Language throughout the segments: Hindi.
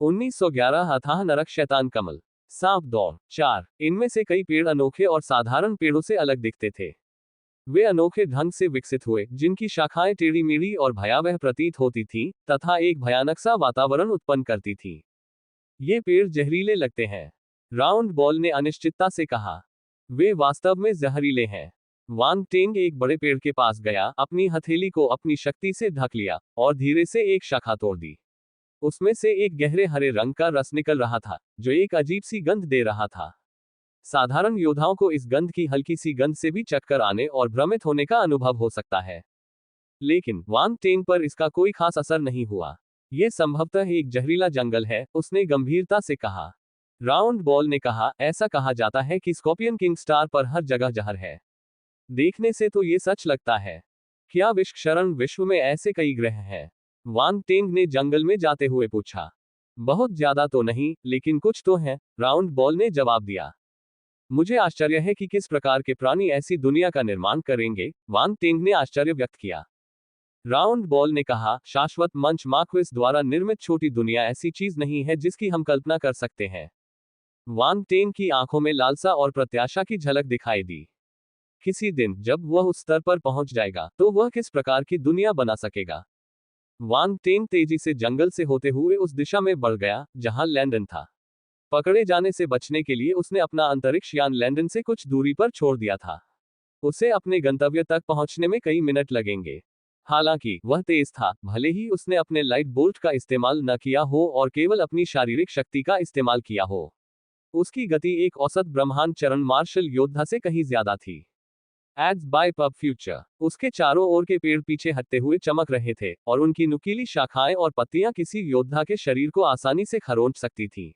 1911 अथाह नरक शैतान कमल। सांप दौड़ 4। इनमें से कई पेड़ अनोखे और साधारण पेड़ों से अलग दिखते थे। वे अनोखे ढंग से विकसित हुए, जिनकी शाखाएं टेढ़ी मेढ़ी और भयावह प्रतीत होती थीं, तथा एक भयानक सा वातावरण उत्पन्न करती थीं। ये पेड़ जहरीले लगते हैं, राउंड बॉल ने अनिश्चितता से कहा। वे वास्तव में जहरीले हैं। वांग टेंग एक बड़े पेड़ के पास गया, अपनी हथेली को अपनी शक्ति से ढक लिया, और धीरे से एक शाखा तोड़ दी। उसमें से एक गहरे हरे रंग का रस निकल रहा था, जो एक अजीब सी गंध दे रहा था। साधारण योद्धाओं को इस गंध की हल्की सी गंध से भी चक्कर आने और भ्रमित होने का अनुभव हो सकता है, लेकिन वांग टेंग पर इसका कोई खास असर नहीं हुआ। यह संभवतः एक जहरीला जंगल है, उसने गंभीरता से कहा। राउंड बॉल ने कहा, ऐसा कहा जाता है कि स्कॉर्पियन किंग स्टार पर हर जगह जहर है। देखने से तो ये सच लगता है। क्या विषक्षरण विश्व में ऐसे कई ग्रह हैं? वांग टेंग ने जंगल में जाते हुए पूछा। बहुत ज्यादा तो नहीं, लेकिन कुछ तो हैं, राउंड बॉल ने जवाब दिया। मुझे आश्चर्य है कि किस प्रकार के प्राणी ऐसी दुनिया का निर्माण करेंगे, वांग टेंग ने आश्चर्य व्यक्त किया। राउंड बॉल ने कहा, शाश्वत मंच मार्क्वेस द्वारा निर्मित छोटी दुनिया ऐसी चीज नहीं है जिसकी हम कल्पना कर सकते हैं। वांग टेंग की आंखों में लालसा और प्रत्याशा की झलक दिखाई दी। किसी दिन जब वह उस स्तर पर पहुंच जाएगा, तो वह किस प्रकार की दुनिया बना सकेगा। वांग टेंग तेजी से जंगल से होते हुए उस दिशा में बढ़ गया जहां लैंडन था। पकड़े जाने से बचने के लिए उसने अपना अंतरिक्ष यान लैंडन से कुछ दूरी पर छोड़ दिया था। उसे अपने गंतव्य तक पहुंचने में कई मिनट लगेंगे। हालांकि वह तेज था, भले ही उसने अपने लाइट बोल्ट का इस्तेमाल न किया हो और केवल अपनी शारीरिक शक्ति का इस्तेमाल किया हो। उसकी गति एक औसत ब्रह्मांड चरण मार्शल योद्धा से कहीं ज्यादा थी। Ads bye pub future. उसके चारों ओर के पेड़ पीछे हटते हुए चमक रहे थे, और उनकी नुकीली शाखाएं और पत्तियां किसी योद्धा के शरीर को आसानी से खरोंच सकती थीं।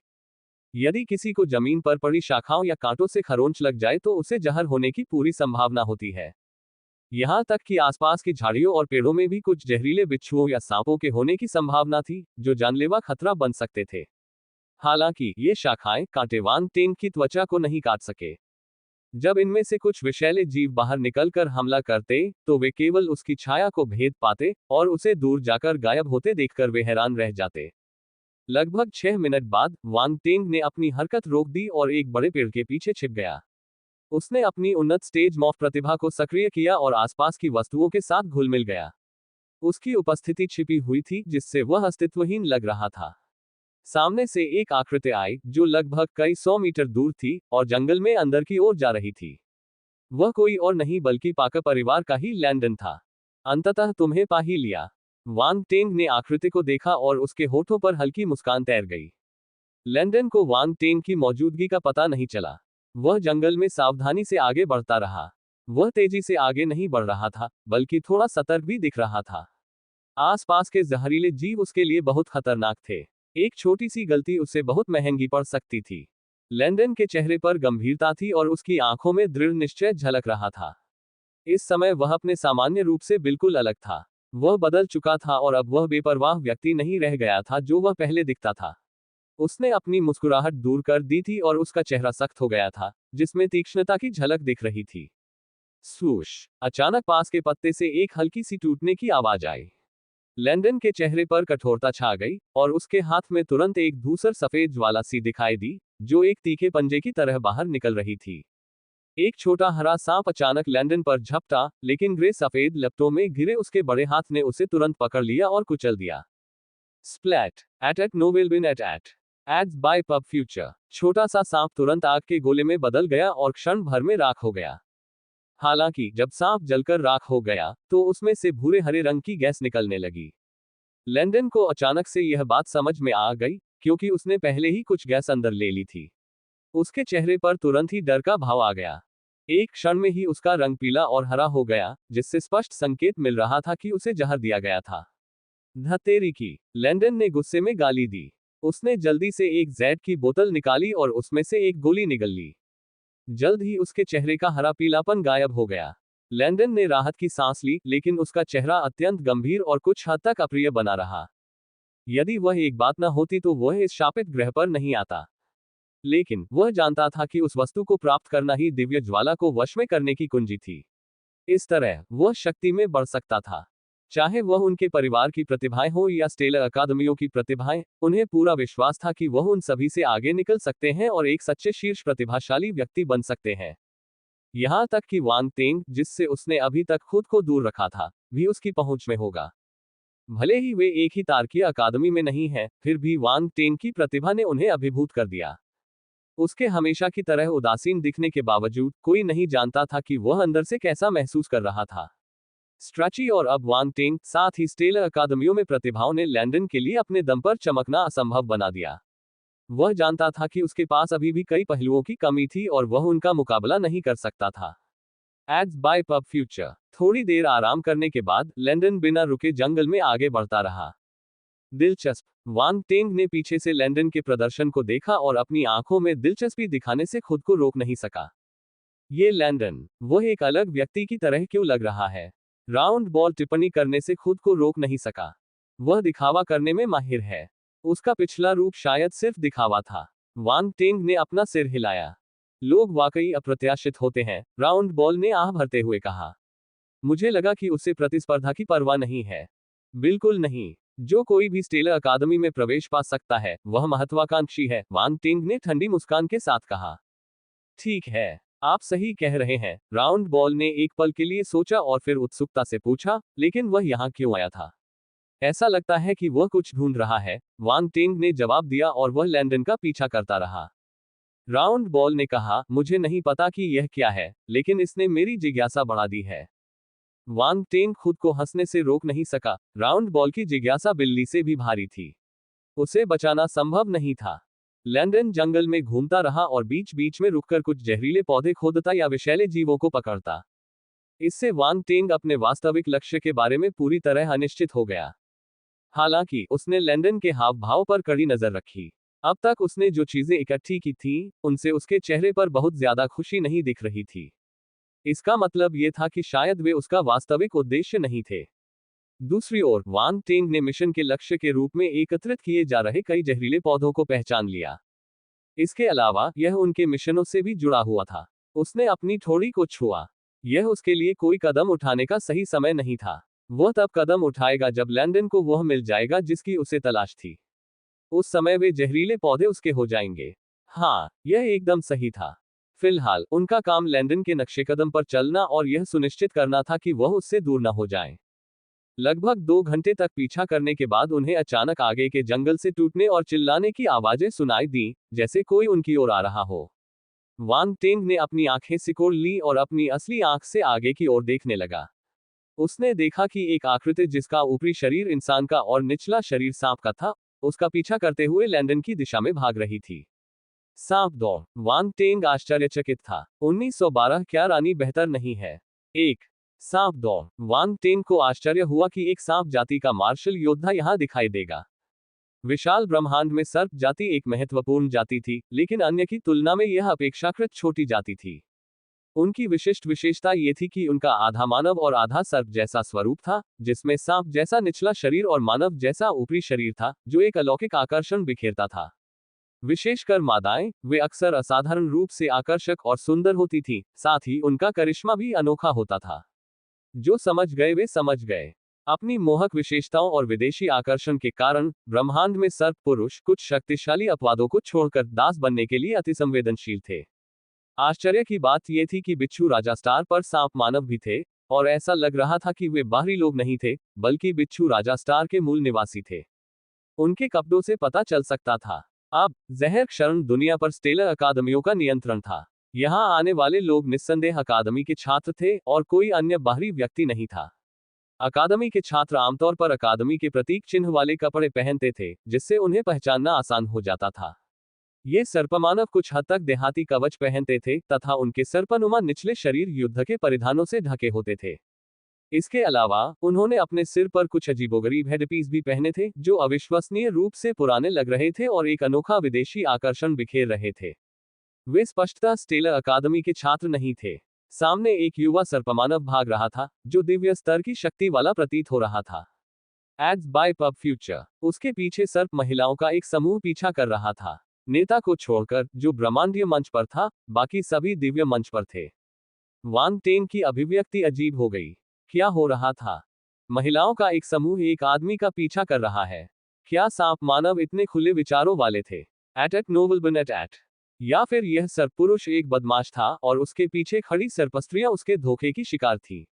यदि किसी को जमीन पर पड़ी शाखाओं या कांटों से खरोंच लग जाए तो उसे जहर होने की पूरी संभावना होती है। यहां तक कि आसपास की झाड़ियों और पेड़ों में भी कुछ जहरीले बिच्छुओं या सांपों के होने की संभावना थी, जो जानलेवा खतरा बन सकते थे। हालांकि ये शाखाएं कांटे वांग टेंग की त्वचा को नहीं काट सके। जब इनमें से कुछ विषैले जीव बाहर निकलकर हमला करते, तो वे केवल उसकी छाया को भेद पाते, और उसे दूर जाकर गायब होते देखकर वे हैरान रह जाते। लगभग 6 मिनट बाद वांग टेंग ने अपनी हरकत रोक दी और एक बड़े पेड़ के पीछे छिप गया। उसने अपनी उन्नत स्टेज मॉफ प्रतिभा को सक्रिय किया और आसपास की वस्तुओं के साथ घुल मिल गया। उसकी उपस्थिति छिपी हुई थी, जिससे वह अस्तित्वहीन लग रहा था। सामने से एक आकृति आई, जो लगभग कई 100 मीटर दूर थी और जंगल में अंदर की ओर जा रही थी। वह कोई और नहीं बल्कि पाकर परिवार का ही लैंडन था। अंततः तुम्हें पा ही लिया। वांग टेंग ने आकृति को देखा और उसके होठों पर हल्की मुस्कान तैर गई। लैंडन को वांग टेंग की मौजूदगी का पता नहीं चला। वह जंगल में सावधानी से आगे बढ़ता रहा। वह तेजी से आगे नहीं बढ़ रहा था, बल्कि थोड़ा सतर्क भी दिख रहा था। आसपास के जहरीले जीव उसके लिए बहुत खतरनाक थे। एक छोटी सी गलती उसे बहुत महंगी पड़ सकती थी। लैंडन के चेहरे पर गंभीरता थी और उसकी आंखों में दृढ़ निश्चय झलक रहा था। इस समय वह अपने सामान्य रूप से बिल्कुल अलग था। वह बदल चुका था और अब वह बेपरवाह व्यक्ति नहीं रह गया था जो वह पहले दिखता था। उसने अपनी मुस्कुराहट दूर कर दी थी और उसका चेहरा सख्त हो गया था, जिसमें तीक्ष्णता की झलक दिख रही थी। स्वूश! अचानक पास के पत्ते से एक हल्की सी टूटने की आवाज आई। लैंडन के चेहरे पर कठोरता छा गई, और उसके हाथ में तुरंत एक धूसर सफेद ज्वाला सी दिखाई दी, जो एक तीखे पंजे की तरह बाहर निकल रही थी। एक छोटा हरा सांप अचानक लैंडन पर झपटा, लेकिन ग्रे सफेद लपटों में घिरे उसके बड़े हाथ ने उसे तुरंत पकड़ लिया और कुचल दिया। स्प्लैट! एट नोवेल बिन एट एड्स बाय पब फ्यूचर। छोटा सा सांप तुरंत आग के गोले में बदल गया और क्षण भर में राख हो गया। हालांकि जब सांप जलकर राख हो गया, तो उसमें से भूरे हरे रंग की गैस निकलने लगी। लैंडन को अचानक से यह बात समझ में आ गई, क्योंकि उसने पहले ही कुछ गैस अंदर ले ली थी। उसके चेहरे पर तुरंत ही डर का भाव आ गया। एक क्षण में ही उसका रंग पीला और हरा हो गया, जिससे स्पष्ट संकेत मिल रहा था कि उसे जहर दिया गया था। धतेरी की! लैंडन ने गुस्से में गाली दी। उसने जल्दी से एक जैड की बोतल निकाली और उसमें से एक गोली निगल ली। जल्द ही उसके चेहरे का हरा पीलापन गायब हो गया। लैंडन ने राहत की सांस ली, लेकिन उसका चेहरा अत्यंत गंभीर और कुछ हद तक अप्रिय बना रहा। यदि वह एक बात न होती तो वह इस शापित ग्रह पर नहीं आता। लेकिन वह जानता था कि उस वस्तु को प्राप्त करना ही दिव्य ज्वाला को वश में करने की कुंजी थी। इस तरह वह शक्ति में बढ़ सकता था। चाहे वह उनके परिवार की प्रतिभाएं हो या स्टेलर अकादमियों की प्रतिभाएं, उन्हें पूरा विश्वास था कि वह उन सभी से आगे निकल सकते हैं और एक सच्चे शीर्ष प्रतिभाशाली व्यक्ति बन सकते हैं। यहां तक कि वांग तेंग, जिससे उसने अभी तक खुद को दूर रखा था, भी उसकी पहुंच में होगा। भले ही वे एक ही तारकीय अकादमी में नहीं हैं, फिर भी वांग तेंग की प्रतिभा ने उन्हें अभिभूत कर दिया। उसके हमेशा की तरह उदासीन दिखने के बावजूद कोई नहीं जानता था कि वह अंदर से कैसा महसूस कर रहा था। स्ट्रैची और अब वांग टेंग, साथ ही स्टेलर अकादमियों में प्रतिभाओं ने लैंडन के लिए अपने दम पर चमकना असंभव बना दिया। वह जानता था कि उसके पास अभी भी कई पहलुओं की कमी थी और वह उनका मुकाबला नहीं कर सकता था। Ads bye pub Future. थोड़ी देर आराम करने के बाद लैंडन बिना रुके जंगल में आगे बढ़ता रहा। दिलचस्प। वांग टेंग ने पीछे से लैंडन के प्रदर्शन को देखा और अपनी आंखों में दिलचस्पी दिखाने से खुद को रोक नहीं सका। ये लैंडन, वह एक अलग व्यक्ति की तरह क्यों लग रहा है? राउंड बॉल टिप्पणी करने से खुद को रोक नहीं सका। वह दिखावा करने में माहिर है। उसका पिछला रूप शायद सिर्फ दिखावा था। वांग टेंग ने अपना सिर हिलाया। लोग वाकई अप्रत्याशित होते हैं, राउंड बॉल ने आह भरते हुए कहा। मुझे लगा कि उसे प्रतिस्पर्धा की परवाह नहीं है। बिल्कुल नहीं। जो कोई भी स्टेलर अकादमी में प्रवेश पा सकता है, वह महत्वाकांक्षी है, वांग टिंग ने ठंडी मुस्कान के साथ कहा। ठीक है, आप सही कह रहे हैं। राउंड बॉल ने एक पल के लिए सोचा और फिर उत्सुकता से पूछा, लेकिन वह यहाँ क्यों आया था? ऐसा लगता है कि वह कुछ ढूंढ रहा है, वांग टिंग ने जवाब दिया और वह लैंडन का पीछा करता रहा। राउंड बॉल ने कहा, मुझे नहीं पता कि यह क्या है, लेकिन इसने मेरी जिज्ञासा बढ़ा दी है। वांग टेंग खुद को हंसने से रोक नहीं सका। राउंड बॉल की जिज्ञासा बिल्ली से भी भारी थी। उसे बचाना संभव नहीं था। लैंडन जंगल में घूमता रहा और बीच बीच में रुककर कुछ जहरीले पौधे खोदता या विषैले जीवों को पकड़ता। इससे वांग टेंग अपने वास्तविक लक्ष्य के बारे में पूरी तरह अनिश्चित हो गया। हालांकि उसने लैंडन के हाव भाव पर कड़ी नजर रखी। अब तक उसने जो चीजें इकट्ठी की थीं, उनसे उसके चेहरे पर बहुत ज्यादा खुशी नहीं दिख रही थी। इसका मतलब ये था कि शायद वे उसका वास्तविक उद्देश्य नहीं थे। दूसरी ओर, वांग टेंग ने मिशन के लक्ष्य के रूप में एकत्रित किए जा रहे कई जहरीले पौधों को पहचान लिया। इसके अलावा, यह उनके मिशनों से भी जुड़ा हुआ था। उसने अपनी ठोड़ी को छुआ। यह उसके लिए कोई कदम उठाने का सही समय नहीं था। वह तब कदम उठाएगा जब लैंडन को वह मिल जाएगा जिसकी उसे तलाश थी। उस समय वे जहरीले पौधे उसके हो जाएंगे। हाँ, यह एकदम सही था। फिलहाल, उनका काम लैंडन के नक्शेकदम पर चलना और यह सुनिश्चित करना था कि वह उससे दूर न हो जाए। लगभग 2 घंटे तक पीछा करने के बाद उन्हें अचानक आगे के जंगल से टूटने और चिल्लाने की आवाजें सुनाई दी, जैसे कोई उनकी ओर आ रहा हो। वांग टेंग ने अपनी आंखें सिकोड़ ली और अपनी असली आंख से आगे की ओर देखने लगा। उसने देखा कि एक आकृति जिसका ऊपरी शरीर इंसान का और निचला शरीर सांप का था, उसका पीछा करते हुए लैंडन की दिशा में भाग रही थी। सांप दौड़। वांग टेंग आश्चर्यचकित था। 1912 क्या रानी बेहतर नहीं है? एक सांप दौड़। वांग टेंग को आश्चर्य हुआ कि एक सांप जाति का मार्शल योद्धा यहां दिखाई देगा। विशाल ब्रह्मांड में सर्प जाति एक महत्वपूर्ण जाति थी, लेकिन अन्य की तुलना में यह अपेक्षाकृत छोटी जाति थी। उनकी विशिष्ट विशेषता ये थी कि उनका आधा मानव और आधा सर्प जैसा स्वरूप था, जिसमें सांप जैसा निचला शरीर और मानव जैसा ऊपरी शरीर था, जो एक अलौकिक आकर्षण बिखेरता था। विशेषकर मादाएं, वे अक्सर असाधारण रूप से आकर्षक और सुंदर होती थीं, साथ ही उनका करिश्मा भी अनोखा होता था। जो समझ गए वे समझ गए। अपनी मोहक विशेषताओं और विदेशी आकर्षण के कारण ब्रह्मांड में सर्प पुरुष कुछ शक्तिशाली अपवादों को छोड़कर दास बनने के लिए अतिसंवेदनशील थे। आश्चर्य की बात यह थी कि बिच्छू राजा स्टार पर सांप मानव भी थे, और ऐसा लग रहा था कि वे बाहरी लोग नहीं थे, बल्कि बिच्छू राजा स्टार के मूल निवासी थे। उनके कपड़ों से पता चल सकता था। अब जहर क्षरण दुनिया पर स्टेलर अकादमियों का नियंत्रण था। यहां आने वाले लोग निस्संदेह अकादमी के छात्र थे और कोई अन्य बाहरी व्यक्ति नहीं था। अकादमी के छात्र आमतौर पर अकादमी के प्रतीक चिन्ह वाले कपड़े पहनते थे, जिससे उन्हें पहचानना आसान हो जाता था। ये सर्पमानव कुछ हद तक देहाती कवच पहनते थे तथा उनके सर्पनुमा निचले शरीर युद्ध के परिधानों से ढके होते थे। इसके अलावा, उन्होंने अपने सिर पर कुछ अजीबोगरीब हेडपीस भी पहने थे, जो अविश्वसनीय रूप से पुराने लग रहे थे और एक अनोखा विदेशी आकर्षण बिखेर रहे थे। वे स्पष्टतः स्टेलर अकादमी के छात्र नहीं थे। सामने एक युवा सर्पमानव भाग रहा था, जो दिव्य स्तर की शक्ति वाला प्रतीत हो रहा था। Ads bye pub future. उसके पीछे सर्प महिलाओं का एक समूह पीछा कर रहा था। नेता को छोड़कर, जो ब्रह्मांडीय मंच पर था, बाकी सभी दिव्य मंच पर थे। वांग टेंग की अभिव्यक्ति अजीब हो गई। क्या हो रहा था? महिलाओं का एक समूह एक आदमी का पीछा कर रहा है। क्या सांप मानव इतने खुले विचारों वाले थे? एट नोबल एट या फिर यह सरपुरुष एक बदमाश था और उसके पीछे खड़ी सरपस्त्रियां उसके धोखे की शिकार थी।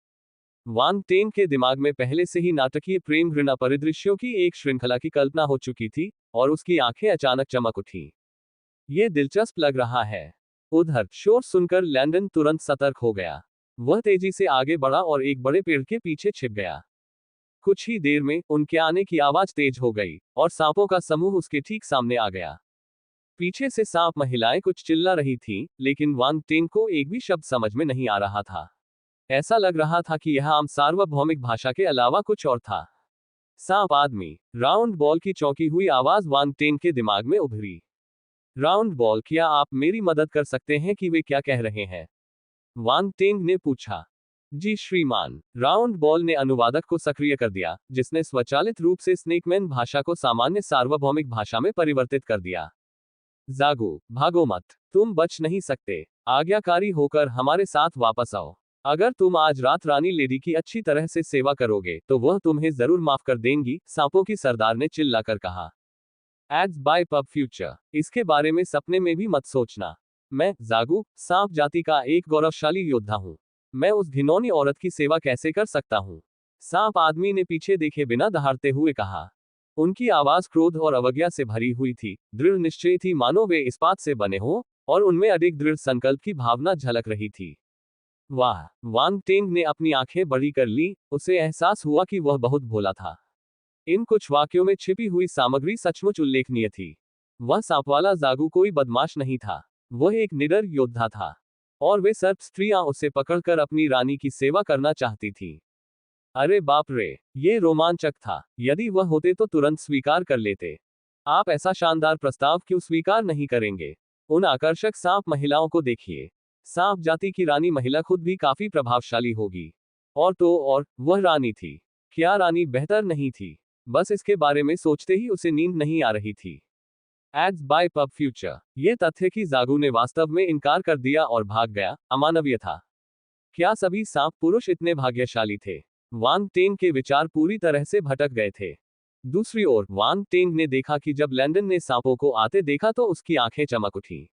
वांग टेन के दिमाग में पहले से ही नाटकीय प्रेम घृणा परिदृश्यों की एक श्रृंखला की कल्पना हो चुकी थी और उसकी आंखें अचानक चमक उठी। ये दिलचस्प लग रहा है। उधर शोर सुनकर लैंडन तुरंत सतर्क हो गया। वह तेजी से आगे बढ़ा और एक बड़े पेड़ के पीछे छिप गया। कुछ ही देर में उनके आने की आवाज तेज हो गई और सांपों का समूह उसके ठीक सामने आ गया। पीछे से सांप महिलाएं कुछ चिल्ला रही थीं, लेकिन वांग टेन को एक भी शब्द समझ में नहीं आ रहा था। ऐसा लग रहा था कि यह आम सार्वभौमिक भाषा के अलावा कुछ और था। सांप आदमी, राउंड बॉल की चौंकी हुई आवाज वांग टेन के दिमाग में उभरी। राउंड बॉल, क्या आप मेरी मदद कर सकते हैं कि वे क्या कह रहे हैं? वांग टेंग ने पूछा। जी श्रीमान। राउंड बॉल ने अनुवादक को सक्रिय कर दिया, जिसने स्वचालित रूप से स्नेकमैन भाषा को सामान्य सार्वभौमिक भाषा में परिवर्तित कर दिया। जागो, भागो मत, तुम बच नहीं सकते। आज्ञाकारी होकर हमारे साथ वापस आओ। अगर तुम आज रात रानी लेडी की अच्छी तरह से सेवा करोगे तो वह तुम्हें जरूर माफ कर देंगी, सांपों की सरदार ने चिल्लाकर कहा। एड्स बाय पब फ्यूचर, इसके बारे में सपने में भी मत सोचना। मैं, जागू, सांप जाति का एक गौरवशाली योद्धा हूँ। मैं उस घिनौनी औरत की सेवा कैसे कर सकता हूँ? सांप आदमी ने पीछे देखे बिना दहाड़ते हुए कहा। उनकी आवाज क्रोध और अवज्ञा से भरी हुई थी, दृढ़ निश्चय थी मानो वे इस्पात से बने हों, और उनमें अधिक दृढ़ संकल्प की भावना झलक रही थी। वाह! वांग टेंग ने अपनी आंखें बड़ी कर ली, उसे एहसास हुआ कि वह बहुत भोला था। इन कुछ वाक्यों में छिपी हुई सामग्री सचमुच उल्लेखनीय थी। वह सांपवाला जागू कोई बदमाश नहीं था, वह एक निडर योद्धा था, और वे सर्प स्त्रियां उसे पकड़कर अपनी रानी की सेवा करना चाहती थी। अरे बाप रे, ये रोमांचक था। यदि वह होते तो तुरंत स्वीकार कर लेते। आप ऐसा शानदार प्रस्ताव क्यों स्वीकार नहीं करेंगे? उन आकर्षक सांप महिलाओं को देखिए। सांप जाति की रानी महिला खुद भी काफी प्रभावशाली होगी। और तो और, वह रानी थी। क्या रानी बेहतर नहीं थी? बस इसके बारे में सोचते ही उसे नींद नहीं आ रही थी। एड्स बाय पब फ्यूचर, ये तथ्य कि जागू ने वास्तव में इनकार कर दिया और भाग गया, अमानवीय था। क्या सभी सांप पुरुष इतने भाग्यशाली थे? वांग टेंग के विचार पूरी तरह से भटक गए थे। दूसरी ओर, वांग टेंग ने देखा कि जब लैंडन ने सांपों को आते देखा तो उसकी आंखें चमक उठी।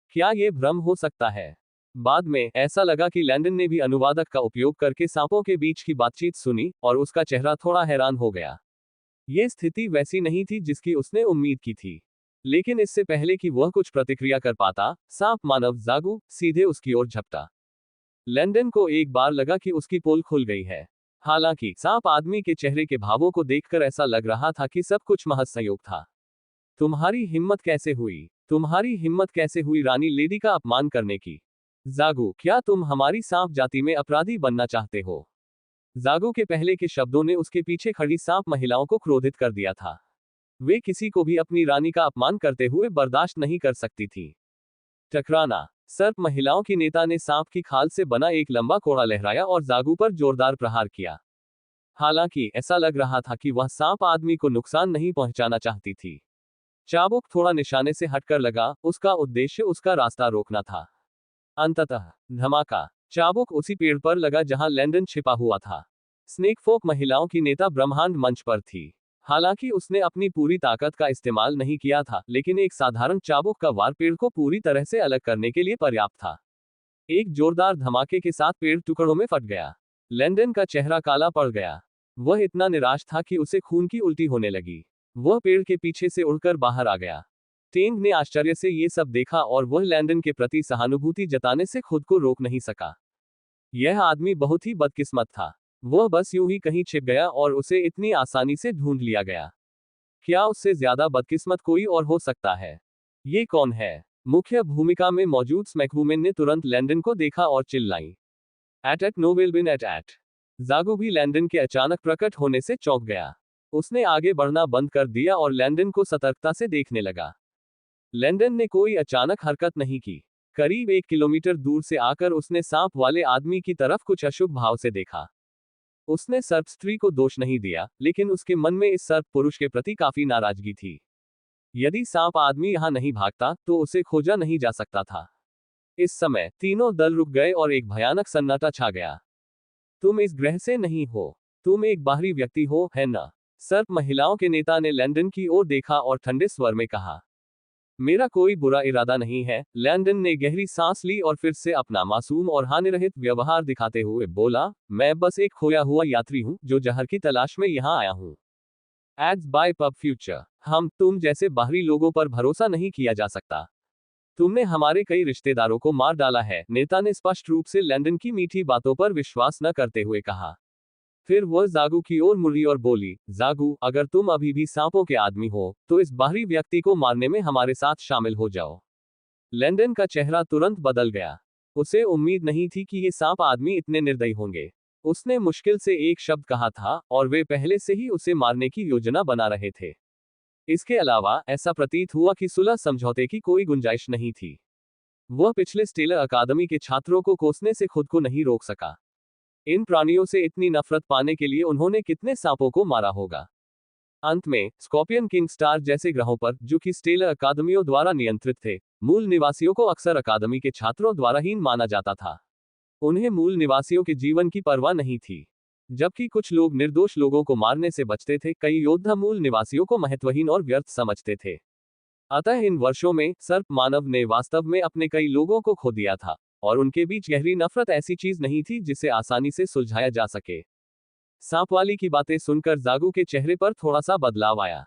क्या यह भ्रम हो सकता है? बाद में ऐसा लगा कि लैंडन ने भी अनुवादक का उपयोग करके सांपों के बीच की बातचीत सुनी और उसका चेहरा थोड़ा हैरान हो गया। यह स्थिति वैसी नहीं थी जिसकी उसने उम्मीद की थी। लेकिन इससे पहले कि वह कुछ प्रतिक्रिया कर पाता, सांप मानव जागू सीधे उसकी ओर झपटा। लैंडन को एक बार लगा कि उसकी पोल खुल गई है। हालांकि सांप आदमी के चेहरे के भावों को देखकर ऐसा लग रहा था कि सब कुछ महज संयोग था। तुम्हारी हिम्मत कैसे हुई? तुम्हारी हिम्मत कैसे हुई रानी लेडी का अपमान करने की? जागू, क्या तुम हमारी सांप जाति में अपराधी बनना चाहते हो? जागू के पहले के शब्दों ने उसके पीछे खड़ी सांप महिलाओं को क्रोधित कर दिया था। वे किसी को भी अपनी रानी का अपमान करते हुए बर्दाश्त नहीं कर सकती थी। टकराना। सर्प महिलाओं की नेता ने सांप की खाल से बना एक लंबा कोड़ा लहराया और जागू पर जोरदार प्रहार किया। हालांकि ऐसा लग रहा था कि वह सांप आदमी को नुकसान नहीं पहुंचाना चाहती थी। चाबुक थोड़ा निशाने से हटकर लगा, उसका उद्देश्य उसका रास्ता रोकना था। अंततः धमाका। चाबुक उसी पेड़ पर लगा जहां लैंडन छिपा हुआ था। स्नेकफोक महिलाओं की नेता ब्रह्मांड मंच पर थी। हालांकि उसने अपनी पूरी ताकत का इस्तेमाल नहीं किया था, लेकिन एक साधारण चाबुक का वार पेड़ को पूरी तरह से अलग करने के लिए पर्याप्त था। एक जोरदार धमाके के साथ पेड़ टुकड़ों में फट गया। लैंडन का चेहरा काला पड़ गया। वह इतना निराश था कि उसे खून की उल्टी होने लगी। वह पेड़ के पीछे से उड़कर बाहर आ गया। टेंग ने आश्चर्य से ये सब देखा और वह लैंडन के प्रति सहानुभूति जताने से खुद को रोक नहीं सका। यह आदमी बहुत ही बदकिस्मत था। वह बस यूं ही कहीं छिप गया और उसे इतनी आसानी से ढूंढ लिया गया। क्या उससे ज्यादा बदकिस्मत कोई और हो सकता है? ये कौन है? मुख्य भूमिका में मौजूद स्मैकवुमेन ने तुरंत लैंडन को देखा और चिल्लाई। एट नोवेल एट। जागू भी लैंडन के अचानक प्रकट होने से चौंक गया। उसने आगे बढ़ना बंद कर दिया और लैंडन को सतर्कता से देखने लगा। लैंडन ने कोई अचानक हरकत नहीं की। करीब 1 किलोमीटर दूर से आकर उसने सांप वाले आदमी की तरफ कुछ अशुभ भाव से देखा। उसने सर्प स्त्री को दोष नहीं दिया, लेकिन उसके मन में इस सर्प पुरुष के प्रति काफी नाराजगी थी। यदि सांप आदमी यहां नहीं भागता तो उसे खोजा नहीं जा सकता था। इस समय तीनों दल रुक गए और एक भयानक सन्नाटा छा गया। तुम इस ग्रह से नहीं हो। तुम एक बाहरी व्यक्ति हो, है ना? सर्प महिलाओं के नेता ने लैंडन की ओर देखा और ठंडे स्वर में कहा। मेरा कोई बुरा इरादा नहीं है। लैंडन ने गहरी सांस ली और फिर से अपना मासूम और हानिरहित व्यवहार दिखाते हुए बोला, मैं बस एक खोया हुआ यात्री हूं जो जहर की तलाश में यहां आया हूं। Ads bye pub Future. तुम जैसे बाहरी लोगों पर भरोसा नहीं किया जा सकता। तुमने हमारे कई रिश्तेदारों को मार डाला है, नेता ने स्पष्ट रूप से लैंडन की मीठी बातों पर विश्वास न करते हुए कहा। फिर वह जागू की ओर मुड़ी और बोली, जागू, अगर तुम अभी भी सांपों के आदमी हो, तो इस बाहरी व्यक्ति को मारने में हमारे साथ शामिल हो जाओ। लैंडन का चेहरा तुरंत बदल गया। उसे उम्मीद नहीं थी कि ये सांप आदमी इतने निर्दयी होंगे। उसने मुश्किल से एक शब्द कहा था, और वे पहले से ही उसे मारने की योजना बना रहे थे। इसके अलावा ऐसा प्रतीत हुआ कि सुलह समझौते की कोई गुंजाइश नहीं थी। वह पिछले स्टेलर अकादमी के छात्रों को कोसने से खुद को नहीं रोक सका। इन प्राणियों से इतनी नफरत पाने के लिए उन्होंने कितने सांपों को मारा होगा। अंत में स्कॉर्पियन किंग स्टार जैसे ग्रहों पर, जो कि स्टेलर अकादमियों द्वारा नियंत्रित थे, मूल निवासियों को अक्सर अकादमी के छात्रों द्वारा हीन माना जाता था। उन्हें मूल निवासियों के जीवन की परवाह नहीं थी। जबकि कुछ लोग निर्दोष लोगों को मारने से बचते थे, कई योद्धा मूल निवासियों को महत्वहीन और व्यर्थ समझते थे। अतः इन वर्षों में सर्प मानव ने वास्तव में अपने कई लोगों को खो दिया था, और उनके बीच गहरी नफरत ऐसी चीज नहीं थी जिसे आसानी से सुलझाया जा सके। सांपवाली की बातें सुनकर जागू के चेहरे पर थोड़ा सा बदलाव आया।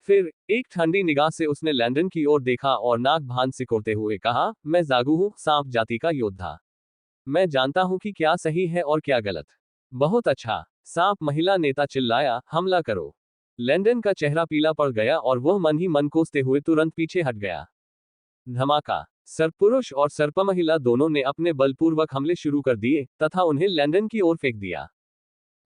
फिर एक ठंडी निगाह से उसने लैंडन की ओर देखा और नाक भान सिकोड़ते हुए कहा, मैं जागू हूं, सांप जाति का योद्धा। मैं जानता हूं कि क्या सही है और क्या गलत। बहुत अच्छा, सांप महिला नेता चिल्लाया, हमला करो। लैंडन का चेहरा पीला पड़ गया और वह मन ही मन कोसते हुए तुरंत पीछे हट गया। धमाका। सर्पपुरुष और सर्पमहिला दोनों ने अपने बलपूर्वक हमले शुरू कर दिए तथा उन्हें लैंडन की ओर फेंक दिया।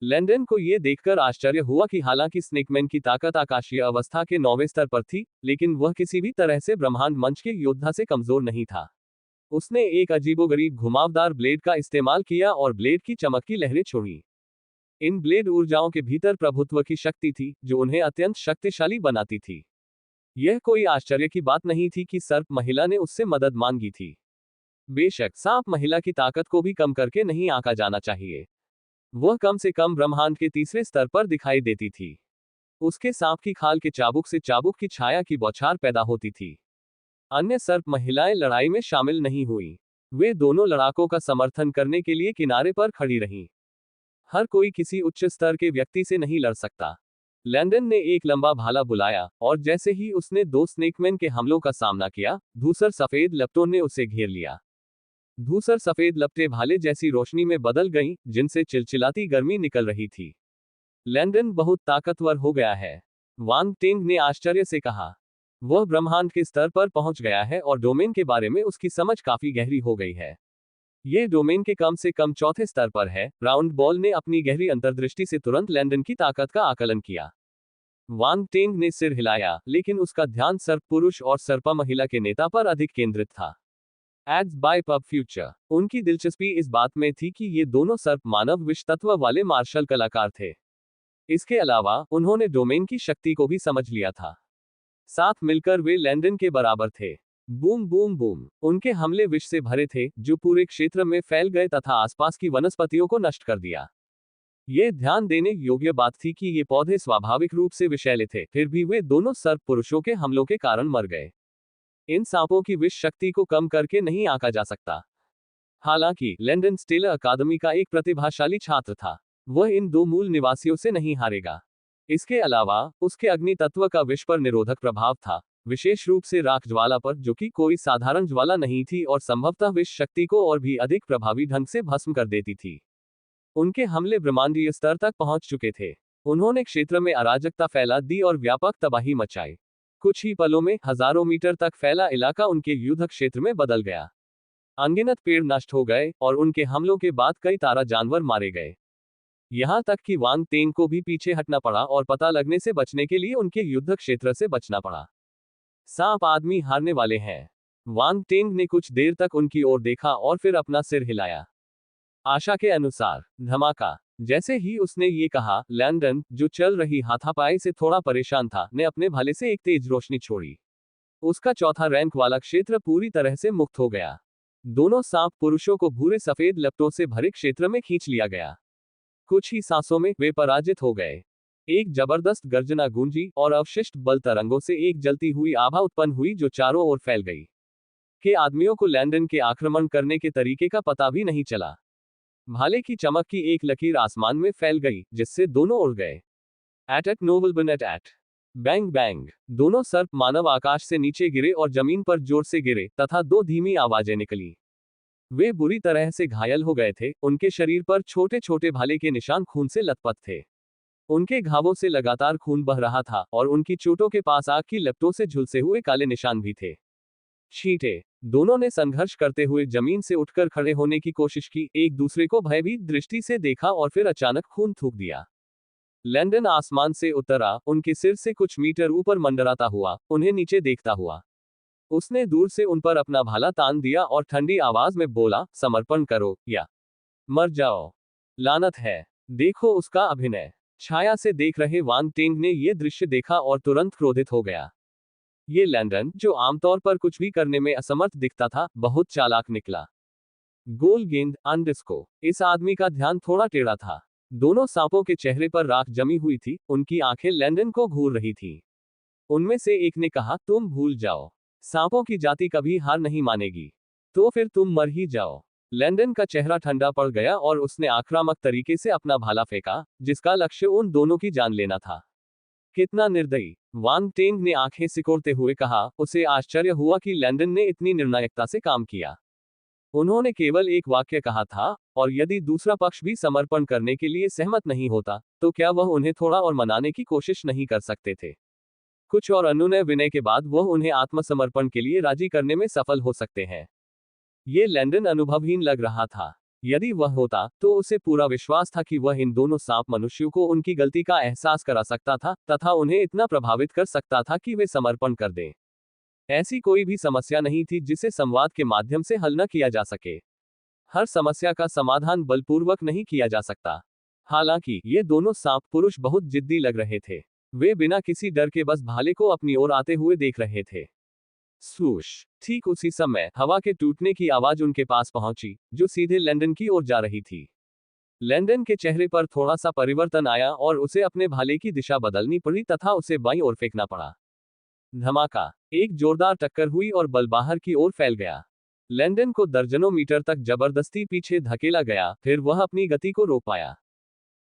लैंडन को यह देखकर आश्चर्य हुआ कि हालांकि स्नेकमैन की ताकत आकाशीय अवस्था के 9वें स्तर पर थी, लेकिन वह किसी भी तरह से ब्रह्मांड मंच के योद्धा से कमजोर नहीं था। उसने एक अजीबोगरीब घुमावदार ब्लेड का इस्तेमाल किया और ब्लेड की चमक की लहरें छोड़ी। इन ब्लेड ऊर्जाओं के भीतर प्रभुत्व की शक्ति थी, जो उन्हें अत्यंत शक्तिशाली बनाती थी। यह कोई आश्चर्य की बात नहीं थी कि सर्प महिला ने उससे मदद मांगी थी। बेशक सांप महिला की ताकत को भी कम करके नहीं आंका जाना चाहिए। वह कम से कम ब्रह्मांड के तीसरे स्तर पर दिखाई देती थी। उसके सांप की खाल के चाबुक से चाबुक की छाया की बौछार पैदा होती थी। अन्य सर्प महिलाएं लड़ाई में शामिल नहीं हुई। वे दोनों लड़ाकों का समर्थन करने के लिए किनारे पर खड़ी रहीं। हर कोई किसी उच्च स्तर के व्यक्ति से नहीं लड़ सकता। लैंडन ने एक लंबा भाला बुलाया, और जैसे ही उसने दो स्नेकमैन के हमलों का सामना किया, धूसर सफेद लपटों ने उसे घेर लिया। धूसर सफेद लपटें भाले जैसी रोशनी में बदल गईं, जिनसे चिलचिलाती गर्मी निकल रही थी। लैंडन बहुत ताकतवर हो गया है, वांग टेंग ने आश्चर्य से कहा। वह ब्रह्मांड के स्तर पर पहुंच गया है और डोमेन के बारे में उसकी समझ काफी गहरी हो गई है। यह डोमेन के कम से कम चौथे स्तर पर है। राउंड बॉल ने अपनी गहरी अंतर्दृष्टि से तुरंत लैंडन की ताकत का आकलन किया। वांग टेंग ने सिर हिलाया, लेकिन उसका ध्यान सर्प पुरुष और सर्पा महिला के नेता पर अधिक केंद्रित था। Ads bye pub Future. उनकी दिलचस्पी इस बात में थी कि ये दोनों सर्प मानव विष तत्व वाले मार्शल कलाकार थे। इसके अलावा उन्होंने डोमेन की शक्ति को भी समझ लिया था। साथ मिलकर वे लैंडन के बराबर थे। Boom boom boom. उनके हमले विष से भरे थे, जो पूरे क्षेत्र में फैल गए तथा आसपास की वनस्पतियों को नष्ट कर दिया। यह ध्यान देने योग्य बात थी कि ये पौधे स्वाभाविक रूप से विषैले थे, फिर भी वे दोनों सर्प पुरुषों के हमलों के कारण मर गए। इन सांपों की विष शक्ति को कम करके नहीं आंका जा सकता। हालांकि लैंडन स्टेलर अकादमी का एक प्रतिभाशाली छात्र था, वह इन दो मूल निवासियों से नहीं हारेगा। इसके अलावा उसके अग्नि तत्व का विष पर निरोधक प्रभाव था, विशेष रूप से राख ज्वाला पर, जो कि कोई साधारण ज्वाला नहीं थी और संभवतः विष शक्ति को और भी अधिक प्रभावी ढंग से भस्म कर देती थी। उनके हमले ब्रह्मांडीय स्तर तक पहुंच चुके थे। उन्होंने क्षेत्र में अराजकता फैला दी और व्यापक तबाही मचाई। कुछ ही पलों में हजारों मीटर तक फैला इलाका उनके युद्ध क्षेत्र में बदल गया। अनगिनत पेड़ नष्ट हो गए और उनके हमलों के बाद कई तारा जानवर मारे गए। यहां तक कि वांग तेंग को भी पीछे हटना पड़ा और पता लगने से बचने के लिए उनके युद्ध क्षेत्र से बचना पड़ा। सांप आदमी हारने वाले हैं। वांग टेंग ने कुछ देर तक उनकी ओर देखा और फिर अपना सिर हिलाया। आशा के अनुसार। धमाका। जैसे ही उसने ये कहा, लैंडन, जो चल रही हाथापाई से थोड़ा परेशान था, ने अपने भाले से एक तेज रोशनी छोड़ी। उसका चौथा रैंक वाला क्षेत्र पूरी तरह से मुक्त हो गया। दोनों सांप पुरुषों को भूरे सफेद लपटों से भरे क्षेत्र में खींच लिया गया। कुछ ही सांसों में वे पराजित हो गए। एक जबरदस्त गर्जना गूंजी और अवशिष्ट बल तरंगों से एक जलती हुई आभा उत्पन्न हुई जो चारों ओर फैल गई। के आदमियों को लैंडन के आक्रमण करने के तरीके का पता भी नहीं चला। भाले की चमक की एक लकीर आसमान में फैल गई, जिससे दोनों उड़ गए। एट नोबलबन एट बैंग बैंग, दोनों सर्प मानव आकाश से नीचे गिरे और जमीन पर जोर से गिरे तथा दो धीमी आवाजें निकली। वे बुरी तरह से घायल हो गए थे। उनके शरीर पर छोटे छोटे भाले के निशान खून से लथपथ थे। उनके घावों से लगातार खून बह रहा था और उनकी चोटों के पास आग की लपटों से झुलसे हुए काले निशान भी थे। छींटे, दोनों ने संघर्ष करते हुए जमीन से उठकर खड़े होने की कोशिश की, एक दूसरे को भयभीत दृष्टि से देखा और फिर अचानक खून थूक दिया। लैंडन आसमान से उतरा, उनके सिर से कुछ मीटर ऊपर मंडराता हुआ, उन्हें नीचे देखता हुआ। उसने दूर से उन पर अपना भाला तान दिया और ठंडी आवाज में बोला, समर्पण करो या मर जाओ। लानत है, देखो उसका अभिनय। छाया से देख रहे वांग टेंग ने यह दृश्य देखा और तुरंत क्रोधित हो गया। ये लैंडन, जो आमतौर पर कुछ भी करने में असमर्थ दिखता था, बहुत चालाक निकला। गोल गेंद अंडिस्को, इस आदमी का ध्यान थोड़ा टेढ़ा था। दोनों सांपों के चेहरे पर राख जमी हुई थी, उनकी आंखें लैंडन को घूर रही थी। उनमें से एक ने कहा, तुम भूल जाओ, सांपों की जाति कभी हार नहीं मानेगी, तो फिर तुम मर ही जाओ। लैंडन का चेहरा ठंडा पड़ गया और उसने आक्रामक तरीके से अपना भाला फेंका, जिसका लक्ष्य उन दोनों की जान लेना था। कितना निर्दयी, वांग टेंग ने आंखें सिकोड़ते हुए कहा। उसे आश्चर्य हुआ कि लैंडन ने इतनी निर्णायकता से काम किया। उन्होंने केवल एक वाक्य कहा था, और यदि दूसरा पक्ष भी समर्पण करने के लिए सहमत नहीं होता, तो क्या वह उन्हें थोड़ा और मनाने की कोशिश नहीं कर सकते थे? कुछ और अनुनय विनय के बाद वह उन्हें आत्मसमर्पण के लिए राजी करने में सफल हो सकते हैं। ये लैंडन अनुभवहीन लग रहा था। यदि वह होता, तो उसे पूरा विश्वास था कि वह इन दोनों सांप मनुष्यों को उनकी गलती का एहसास करा सकता था तथा उन्हें इतना प्रभावित कर सकता था कि वे समर्पण कर दें। ऐसी कोई भी समस्या नहीं थी जिसे संवाद के माध्यम से हल न किया जा सके। हर समस्या का समाधान बलपूर्वक नहीं किया जा सकता। हालांकि ये दोनों सांप पुरुष बहुत जिद्दी लग रहे थे। वे बिना किसी डर के बस भाले को अपनी ओर आते हुए देख रहे थे। स्वूश, ठीक उसी समय हवा के टूटने की आवाज उनके पास पहुंची, जो सीधे लैंडन की ओर जा रही थी। लैंडन के चेहरे पर थोड़ा सा परिवर्तन आया और उसे अपने भाले की दिशा बदलनी पड़ी तथा उसे बाईं ओर फेंकना पड़ा। धमाका, एक जोरदार टक्कर हुई और बल बाहर की ओर फैल गया। लैंडन को दर्जनों मीटर तक जबरदस्ती पीछे धकेला गया, फिर वह अपनी गति को रोक पाया।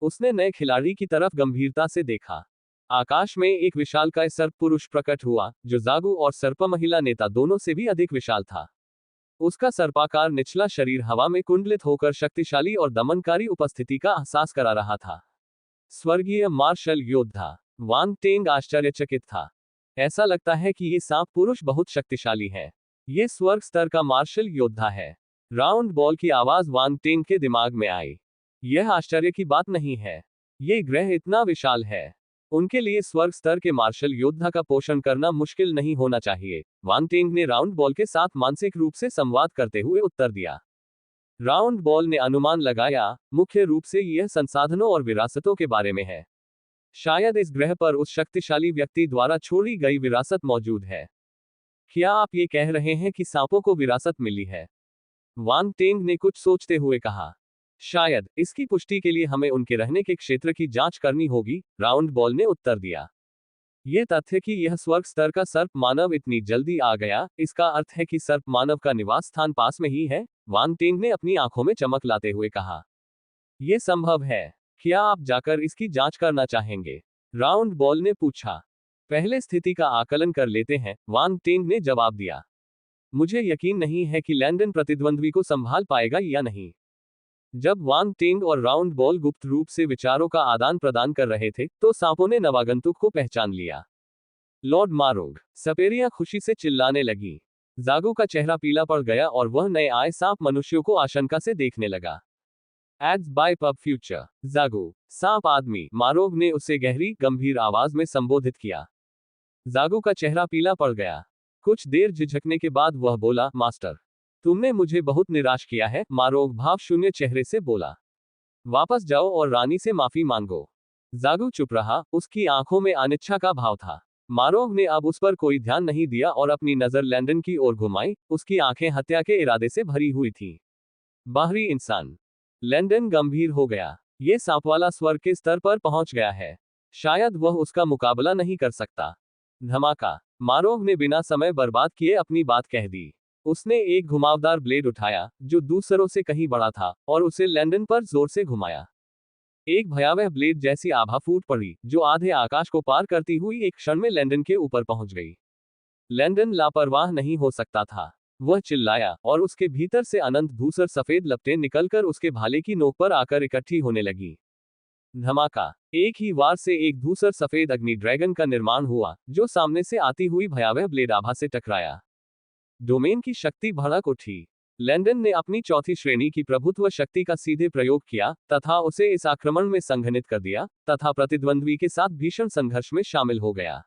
उसने नए खिलाड़ी की तरफ गंभीरता से देखा। आकाश में एक विशालकाय सर्प पुरुष प्रकट हुआ, जो जागू और सर्प महिला नेता दोनों से भी अधिक विशाल था। उसका सर्पाकार निचला शरीर हवा में कुंडलित होकर शक्तिशाली और दमनकारी उपस्थिति का एहसास करा रहा था। स्वर्गीय मार्शल योद्धा, वांग टेंग आश्चर्यचकित था। ऐसा लगता है कि ये सांप पुरुष बहुत शक्तिशाली है। ये स्वर्ग स्तर का मार्शल योद्धा है। राउंड बॉल की आवाज वांग टेंग के दिमाग में आई। यह आश्चर्य की बात नहीं है। ये ग्रह इतना विशाल है, उनके लिए स्वर्ग स्तर के मार्शल योद्धा का पोषण करना मुश्किल नहीं होना चाहिए। वांग टेंग ने राउंड बॉल के साथ मानसिक रूप से संवाद करते हुए उत्तर दिया। राउंड बॉल ने अनुमान लगाया, मुख्य रूप से यह संसाधनों और विरासतों के बारे में है। शायद इस ग्रह पर उस शक्तिशाली व्यक्ति द्वारा छोड़ी गई विरासत मौजूद है। क्या आप ये कह रहे हैं कि सांपों को विरासत मिली है? वांग टेंग ने कुछ सोचते हुए कहा। शायद, इसकी पुष्टि के लिए हमें उनके रहने के क्षेत्र की जांच करनी होगी, राउंड बॉल ने उत्तर दिया। यह तथ्य कि यह स्वर्ग स्तर का सर्प मानव इतनी जल्दी आ गया, इसका अर्थ है कि सर्प मानव का निवास स्थान पास में ही है, वांग टेंग ने अपनी आंखों में चमक लाते हुए कहा। यह संभव है। क्या आप जाकर इसकी जांच करना चाहेंगे? राउंड बॉल ने पूछा। पहले स्थिति का आकलन कर लेते हैं, वांग टेंग ने जवाब दिया। मुझे यकीन नहीं है कि लैंडन प्रतिद्वंद्वी को संभाल पाएगा या नहीं। जब वांग टेंग और राउंड बॉल गुप्त रूप से विचारों का आदान प्रदान कर रहे थे, तो सांपों ने नवागंतुक को पहचान लिया। लॉर्ड मारोग, सपेरियां खुशी से चिल्लाने लगी। जागू का चेहरा पीला पड़ गया और वह नए आए सांप मनुष्यों को आशंका से देखने लगा। एड्स बाय पब फ्यूचर, जागू, सांप आदमी, मारोग ने उसे गहरी, गंभीर आवाज में संबोधित किया। जागू का चेहरा पीला पड़ गया। कुछ देर झिझकने के बाद वह बोला, मास्टर, तुमने मुझे बहुत निराश किया है, मारोग भाव शून्य चेहरे से बोला। वापस जाओ और रानी से माफी मांगो। जागू चुप रहा, उसकी आंखों में अनिच्छा का भाव था। मारोग ने अब उस पर कोई ध्यान नहीं दिया और अपनी नजर लैंडन की ओर घुमाई, उसकी आंखें हत्या के इरादे से भरी हुई थी। बाहरी इंसान। लैंडन गंभीर हो गया। ये सांपवाला स्वर्ग के स्तर पर पहुंच गया है। शायद वह उसका मुकाबला नहीं कर सकता। धमाका। मारोव ने बिना समय बर्बाद किए अपनी बात कह दी। उसने एक घुमावदार ब्लेड उठाया, जो दूसरों से कहीं बड़ा था, और उसे लैंडन पर जोर से घुमाया। एक भयावह ब्लेड जैसी आभा फूट पड़ी, जो आधे आकाश को पार करती हुई एक क्षण में लैंडन के ऊपर पहुंच गई। लैंडन लापरवाह नहीं हो सकता था। वह चिल्लाया, और उसके भीतर से अनंत धूसर सफेद लपटें निकलकर उसके भाले की नोक पर आकर इकट्ठी होने लगी। धमाका। एक ही वार से एक धूसर सफेद अग्नि ड्रैगन का निर्माण हुआ, जो सामने से आती हुई भयावह ब्लेड आभा से टकराया। डोमेन की शक्ति भड़क उठी। लैंडन ने अपनी चौथी श्रेणी की प्रभुत्व शक्ति का सीधे प्रयोग किया, तथा उसे इस आक्रमण में संघनित कर दिया, तथा प्रतिद्वंद्वी के साथ भीषण संघर्ष में शामिल हो गया।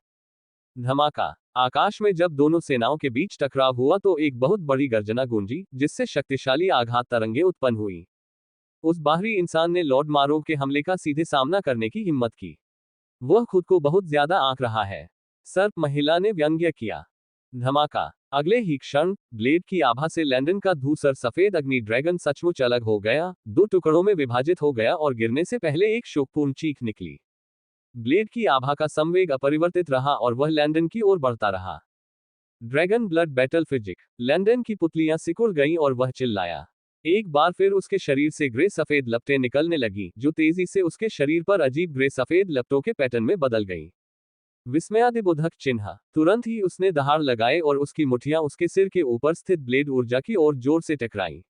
धमाका। आकाश में जब दोनों सेनाओं के बीच टकराव हुआ तो एक बहुत बड़ी गर्जना गूंजी, जिससे शक्तिशाली आघात तरंगे उत्पन्न हुई। उस बाहरी इंसान ने लॉर्ड मारोव के हमले का सीधे सामना करने की हिम्मत की। वह खुद को बहुत ज्यादा आंक रहा है, सर्प महिला ने व्यंग्य किया। धमाका। अगले ही क्षण ब्लेड की आभा से लैंडन का धूसर सफेद अग्नि ड्रैगन सचमुच अलग हो गया, दो टुकड़ों में विभाजित हो गया और गिरने से पहले एक शोकपूर्ण चीख निकली। ब्लेड की आभा का संवेग अपरिवर्तित रहा और वह लैंडन की ओर बढ़ता रहा। Dragon blood battle physique. Landon की पुतलियां सिकुड़ गईं और वह चिल्लाया। एक बार फिर उसके शरीर से ग्रे सफेद लपटें निकलने लगी, जो तेजी से उसके शरीर पर अजीब ग्रे सफेद लपटों के पैटर्न में बदल गईं। विस्मयादिबोधक चिन्ह। तुरंत ही उसने दहाड़ लगाए और उसकी मुठ्ठियां उसके सिर के ऊपर स्थित ब्लेड ऊर्जा की ओर जोर से टकराईं।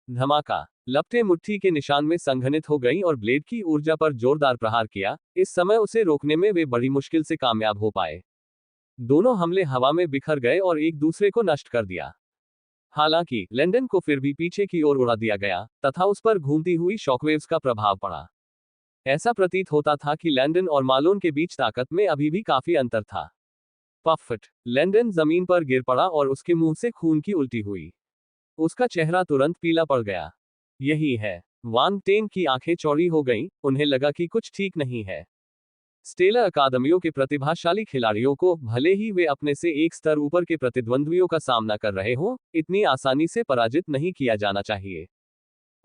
धमाका। लपटें मुट्ठी के निशान में संघनित हो गईं और ब्लेड की ऊर्जा पर जोरदार प्रहार किया। इस समय उसे रोकने में वे बड़ी मुश्किल से कामयाब हो पाए। दोनों हमले हवा में बिखर गए और एक दूसरे को नष्ट कर दिया। हालांकि लैंडन को फिर भी पीछे की ओर उड़ा दिया गया, तथा उस पर घूमती हुई शॉकवेव्स का प्रभाव पड़ा। ऐसा प्रतीत होता था कि लैंडन और मालोन के बीच ताकत में अभी भी काफी अंतर था। पफट। लैंडन जमीन पर गिर पड़ा और उसके मुंह से खून की उल्टी हुई। उसका चेहरा तुरंत पीला पड़ गया। यही है। वांग टेंग की आंखें चौड़ी हो गईं, उन्हें लगा कि कुछ ठीक नहीं है। स्टेलर अकादमियों के प्रतिभाशाली खिलाड़ियों को, भले ही वे अपने से एक स्तर ऊपर के प्रतिद्वंद्वियों का सामना कर रहे हों, इतनी आसानी से पराजित नहीं किया जाना चाहिए।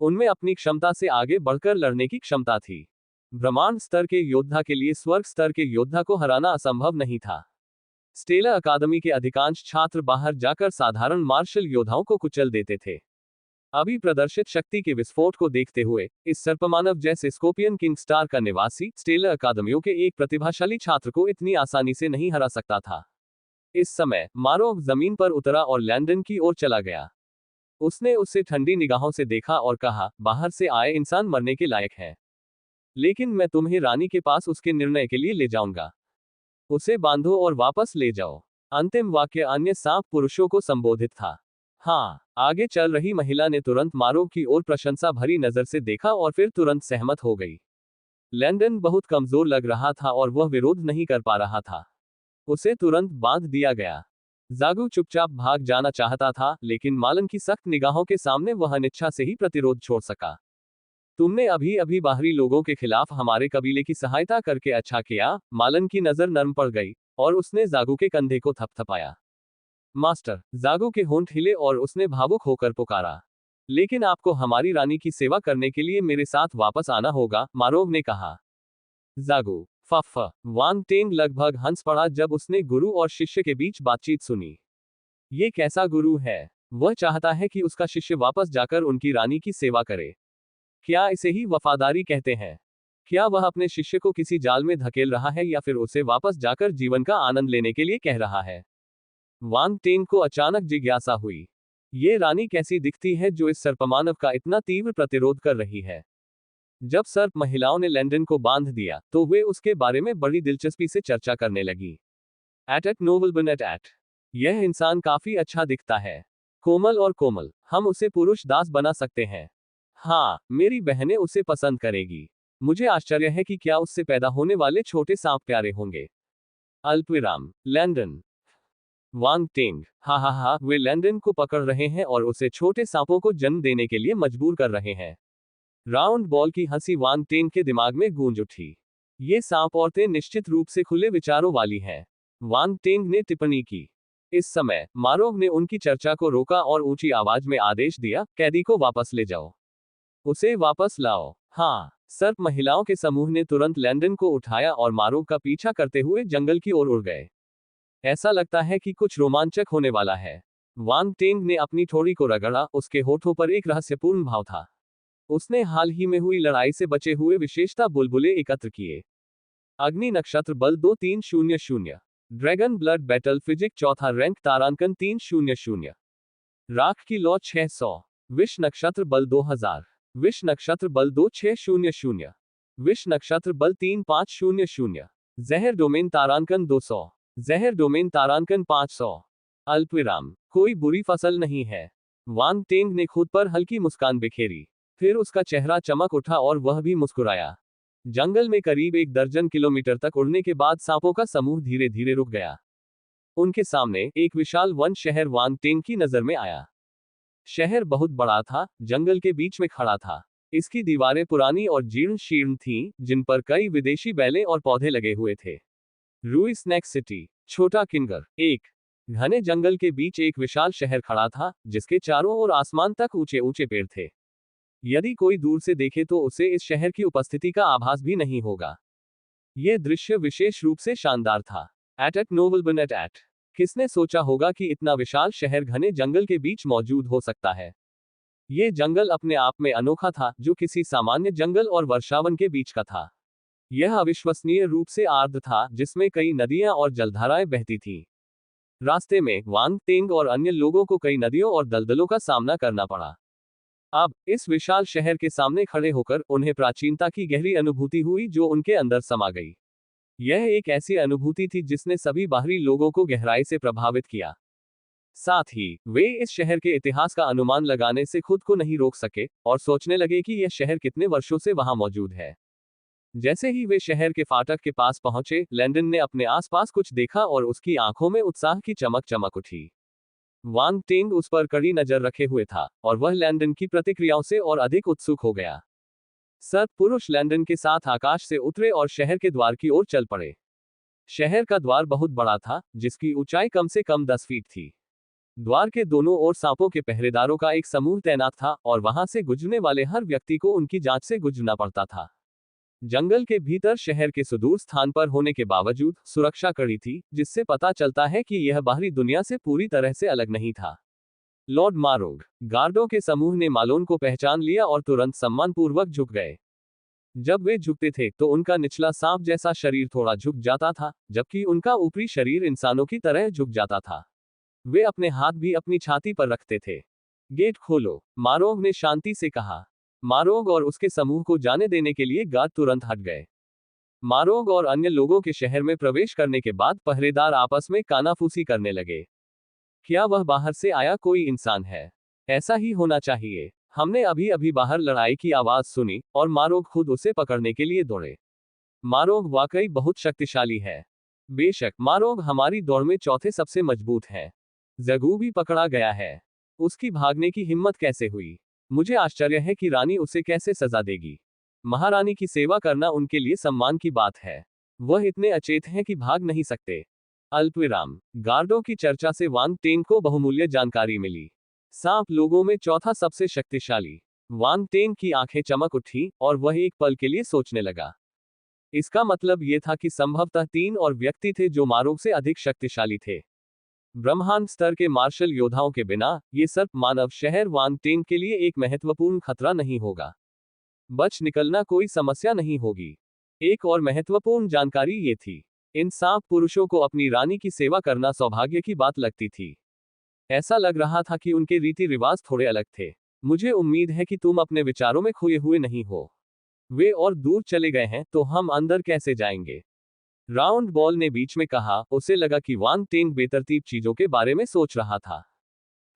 उनमें अपनी क्षमता से आगे बढ़कर लड़ने की क्षमता थी। ब्रह्मांड स्तर के योद्धा के लिए स्वर्ग स्तर के योद्धा को हराना असंभव नहीं था। स्टेलर अकादमी के अधिकांश छात्र बाहर जाकर साधारण मार्शल योद्धाओं को कुचल देते थे। अभी प्रदर्शित शक्ति के विस्फोट को देखते हुए, इस सर्पमानव जैसे स्कॉर्पियन किंग स्टार का निवासी स्टेलर अकादमियों के एक प्रतिभाशाली छात्र को इतनी आसानी से नहीं हरा सकता था। इस समय मारोव जमीन पर उतरा और लैंडन की ओर चला गया। उसने उसे ठंडी निगाहों से देखा और कहा, बाहर से आए इंसान मरने के लायक है, लेकिन मैं तुम्हें रानी के पास उसके निर्णय के लिए ले जाऊंगा। उसे बांधो और वापस ले जाओ। अंतिम वाक्य अन्य सांप पुरुषों को संबोधित था। हाँ। आगे चल रही महिला ने तुरंत मारोव की ओर प्रशंसा भरी नजर से देखा और फिर तुरंत सहमत हो गई। लैंडन बहुत कमजोर लग रहा था और वह विरोध नहीं कर पा रहा था। उसे तुरंत बांध दिया गया। जागू चुपचाप भाग जाना चाहता था, लेकिन मालन की सख्त निगाहों के सामने वह अनिच्छा से ही प्रतिरोध छोड़ सका। तुमने अभी अभी बाहरी लोगों के खिलाफ हमारे कबीले की सहायता करके अच्छा किया। मालन की नजर नरम पड़ गई और उसने जागू के कंधे को थपथपाया। मास्टर। जागू के होंठ हिले और उसने भावुक होकर पुकारा। लेकिन आपको हमारी रानी की सेवा करने के लिए मेरे साथ वापस आना होगा, मारोव ने कहा। जागू। फफ। वांग टेंग लगभग हंस पड़ा जब उसने गुरु और शिष्य के बीच बातचीत सुनी। ये कैसा गुरु है? वह चाहता है कि उसका शिष्य वापस जाकर उनकी रानी की सेवा करे। क्या इसे ही वफादारी कहते हैं? क्या वह अपने शिष्य को किसी जाल में धकेल रहा है या फिर उसे वापस जाकर जीवन का आनंद लेने के लिए कह रहा है? वांग टेंग को अचानक जिज्ञासा हुई। ये रानी कैसी दिखती है जो इस सर्पमानव का इतना तीव्र प्रतिरोध कर रही है? जब सर्प महिलाओं ने लैंडन को बांध दिया, तो वे उसके बारे में बड़ी दिलचस्पी से चर्चा करने लगी। एट नोबल एट। यह इंसान काफी अच्छा दिखता है। कोमल और कोमल। हम उसे पुरुष दास बना सकते हैं। हाँ, मेरी बहनें उसे पसंद करेगी। मुझे आश्चर्य है कि क्या उससे पैदा होने वाले छोटे सांप प्यारे होंगे। अल्पविराम। लैंडन। वांग टेंग। हा, वे लैंडन को पकड़ रहे हैं और उसे छोटे सांपों को जन्म देने के लिए मजबूर कर रहे हैं। राउंड बॉल की हंसी वांग टेंग के दिमाग में गूंज उठी। ये सांप औरतें निश्चित रूप से खुले विचारों वाली हैं, वांग टेंग ने टिप्पणी की। इस समय मारोव ने उनकी चर्चा को रोका और ऊंची आवाज में आदेश दिया, कैदी को वापस ले जाओ। उसे वापस लाओ। हाँ। सर्प महिलाओं के समूह ने तुरंत लैंडन को उठाया और मारोग का पीछा करते हुए जंगल की ओर उड़ गए। ऐसा लगता है कि कुछ रोमांचक होने वाला है। वांग टेंग ने अपनी ठोड़ी को रगड़ा, उसके होठों पर एक रहस्यपूर्ण भाव था। उसने हाल ही में हुई लड़ाई से बचे हुए विशेषता बुलबुले एकत्र किए। अग्नि नक्षत्र बल 2300, ड्रैगन ब्लड बैटल फिजिक चौथा रैंक तारांकन 300, राख की लौ 600, विष नक्षत्र बल 2000, विष नक्षत्र बल 2600, विष नक्षत्र बल 3500, जहर डोमेन तारांकन 200, जहर डोमेन तारांकन 500। अल्पविराम, कोई बुरी फसल नहीं है। वांग टेंग ने खुद पर हल्की मुस्कान बिखेरी, फिर उसका चेहरा चमक उठा और वह भी मुस्कुराया। जंगल में करीब 1 दर्जन किलोमीटर तक उड़ने के बाद सांपों का समूह धीरे धीरे रुक गया। उनके सामने एक विशाल वन शहर वांग टेंग की नजर में आया। शहर बहुत बड़ा था, जंगल के बीच में खड़ा था। इसकी दीवारें पुरानी और जीर्ण शीर्ण थीं, जिन पर कई विदेशी बैलें और पौधे लगे हुए थे। रूई स्नैक सिटी, छोटा किंगर। एक घने जंगल के बीच एक विशाल शहर खड़ा था, जिसके चारों ओर आसमान तक ऊंचे ऊंचे पेड़ थे। यदि कोई दूर से देखे तो उसे इस शहर की उपस्थिति का आभास भी नहीं होगा। यह दृश्य विशेष रूप से शानदार था। एट नोबल एट किसने सोचा होगा कि इतना विशाल शहर घने जंगल के बीच मौजूद हो सकता है। यह जंगल अपने आप में अनोखा था, जो किसी सामान्य जंगल और वर्षावन के बीच का था। यह अविश्वसनीय रूप से आर्द्र था, जिसमें कई नदियां और जलधाराएं बहती थीं। रास्ते में वांग टेंग और अन्य लोगों को कई नदियों और दलदलों का सामना करना पड़ा। अब इस विशाल शहर के सामने खड़े होकर उन्हें प्राचीनता की गहरी अनुभूति हुई, जो उनके अंदर समा गई। यह एक ऐसी अनुभूति थी जिसने सभी बाहरी लोगों को गहराई से प्रभावित किया। साथ ही वे इस शहर के इतिहास का अनुमान लगाने से खुद को नहीं रोक सके और सोचने लगे कि यह शहर कितने वर्षों से वहां मौजूद है। जैसे ही वे शहर के फाटक के पास पहुंचे, लैंडन ने अपने आसपास कुछ देखा और उसकी आंखों में उत्साह की चमक चमक उठी। वांग टेंग उस पर कड़ी नजर रखे हुए था, और वह लैंडन की प्रतिक्रियाओं से और अधिक उत्सुक हो गया। सर्प पुरुष लैंडन के साथ आकाश से उतरे और शहर के द्वार की ओर चल पड़े। शहर का द्वार बहुत बड़ा था, जिसकी ऊंचाई कम से कम 10 फीट थी। द्वार के दोनों ओर सांपों के पहरेदारों का एक समूह तैनात था, और वहां से गुजरने वाले हर व्यक्ति को उनकी जांच से गुजरना पड़ता था। जंगल के भीतर शहर के सुदूर स्थान पर होने के बावजूद सुरक्षा कड़ी थी, जिससे पता चलता है कि यह बाहरी दुनिया से पूरी तरह से अलग नहीं था। लॉर्ड मारोग, गार्डों के समूह ने मालोन को पहचान लिया और तुरंत सम्मानपूर्वक झुक गए। जब वे झुकते थे तो उनका निचला सांप जैसा शरीर थोड़ा झुक जाता था, जबकि उनका ऊपरी शरीर इंसानों की तरह झुक जाता था। वे अपने हाथ भी अपनी छाती पर रखते थे। गेट खोलो, मारोग ने शांति से कहा। मारोग और उसके समूह को जाने देने के लिए गार्ड तुरंत हट गए। मारोग और अन्य लोगों के शहर में प्रवेश करने के बाद पहरेदार आपस में कानाफूसी करने लगे। क्या वह बाहर से आया कोई इंसान है? ऐसा ही होना चाहिए। हमने अभी अभी बाहर लड़ाई की आवाज सुनी, और मारोग खुद उसे पकड़ने के लिए दौड़े। मारोग वाकई बहुत शक्तिशाली है। बेशक, मारोग हमारी दौड़ में चौथे सबसे मजबूत है। जगू भी पकड़ा गया है। उसकी भागने की हिम्मत कैसे हुई? मुझे आश्चर्य है कि रानी उसे कैसे सजा देगी। महारानी की सेवा करना उनके लिए सम्मान की बात है। वह इतने अचेत हैं कि भाग नहीं सकते। अल्पविराम, गार्डों की चर्चा से वांग टेंग को बहुमूल्य जानकारी मिली। सांप लोगों में चौथा सबसे शक्तिशाली। वांग टेंग की आंखें चमक उठी, और वह एक पल के लिए सोचने लगा। इसका मतलब यह था कि संभवतः 3 और व्यक्ति थे जो मारोग से अधिक शक्तिशाली थे। ब्रह्मांड स्तर के मार्शल योद्धाओं के बिना ये सर्प मानव शहर वांग टेंग के लिए एक महत्वपूर्ण खतरा नहीं होगा। बच निकलना कोई समस्या नहीं होगी। एक और महत्वपूर्ण जानकारी ये थी, इन सांप पुरुषों को अपनी रानी की सेवा करना सौभाग्य की बात लगती थी। ऐसा लग रहा था कि उनके रीति रिवाज थोड़े अलग थे। मुझे उम्मीद है कि तुम अपने विचारों में खोए हुए नहीं हो। वे और दूर चले गए हैं, तो हम अंदर कैसे जाएंगे? राउंड बॉल ने बीच में कहा। उसे लगा कि वांग टेंग बेतरतीब चीजों के बारे में सोच रहा था।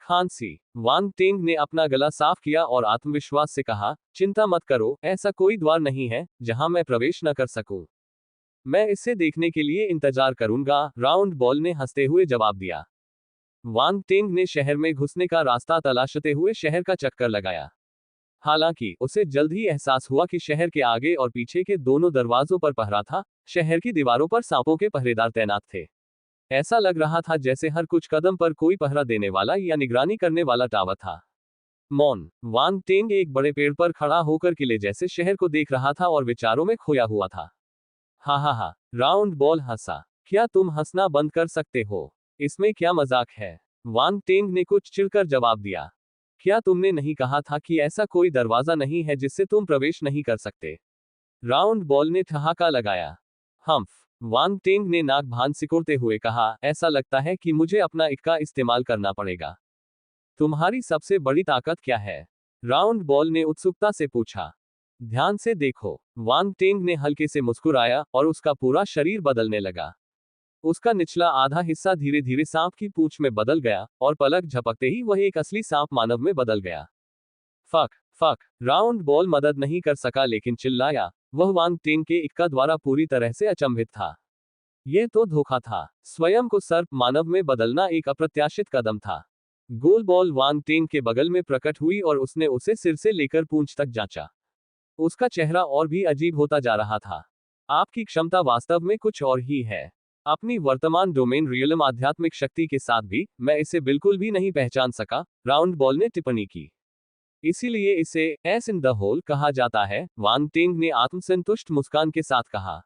खांसी। वांग टेंग ने अपना गला साफ किया और आत्मविश्वास से कहा, चिंता मत करो, ऐसा कोई द्वार नहीं है जहां मैं प्रवेश न कर सकूं। मैं इसे देखने के लिए इंतजार करूंगा, राउंड बॉल ने हंसते हुए जवाब दिया। वांग टेंग ने शहर में घुसने का रास्ता तलाशते हुए शहर का चक्कर लगाया। हालांकि उसे जल्द ही एहसास हुआ कि शहर के आगे और पीछे के दोनों दरवाजों पर पहरा था। शहर की दीवारों पर सांपों के पहरेदार तैनात थे। ऐसा लग रहा था जैसे हर कुछ कदम पर कोई पहरा देने वाला या निगरानी करने वाला टावर था। मौन। वांग टेंग एक बड़े पेड़ पर खड़ा होकर किले जैसे शहर को देख रहा था और विचारों में खोया हुआ था। हा हा हा, राउंड बॉल हंसा। क्या तुम हंसना बंद कर सकते हो? इसमें क्या मजाक है? वांग टेंग ने कुछ चिढ़कर जवाब दिया। क्या तुमने नहीं कहा था कि ऐसा कोई दरवाजा नहीं है जिससे तुम प्रवेश नहीं कर सकते? राउंड बॉल ने ठहाका लगाया। हम्फ। वांग टेंग ने नाक भान सिकोड़ते हुए कहा, ऐसा लगता है कि मुझे अपना इक्का इस्तेमाल करना पड़ेगा। तुम्हारी सबसे बड़ी ताकत क्या है? राउंड बॉल ने उत्सुकता से पूछा। ध्यान से देखो। वांग टेंग ने हल्के से मुस्कुराया और उसका पूरा शरीर बदलने लगा। उसका निचला आधा हिस्सा धीरे धीरे सांप की पूंछ में बदल गया और पलक झपकते ही वह एक असली सांप मानव में बदल गया। Fuck fuck. राउंड बॉल मदद नहीं कर सका लेकिन चिल्लाया। वह वांग टेंग के इक्का द्वारा पूरी तरह से अचंभित था। यह तो धोखा था। स्वयं को सर्प मानव में बदलना एक अप्रत्याशित कदम था। गोल बॉल वांग टेंग के बगल में प्रकट हुई और उसने उसे सिर से लेकर पूंछ तक जांचा। उसका चेहरा और भी अजीब होता जा रहा था। आपकी क्षमता वास्तव में कुछ और ही है। अपनी वर्तमान डोमेन रियलम आध्यात्मिक शक्ति के साथ भी मैं इसे बिल्कुल भी नहीं पहचान सका, राउंड बॉल ने टिप्पणी की। इसीलिए इसे एस इन द होल कहा जाता है, वांग टेंग ने आत्मसंतुष्ट मुस्कान के साथ कहा।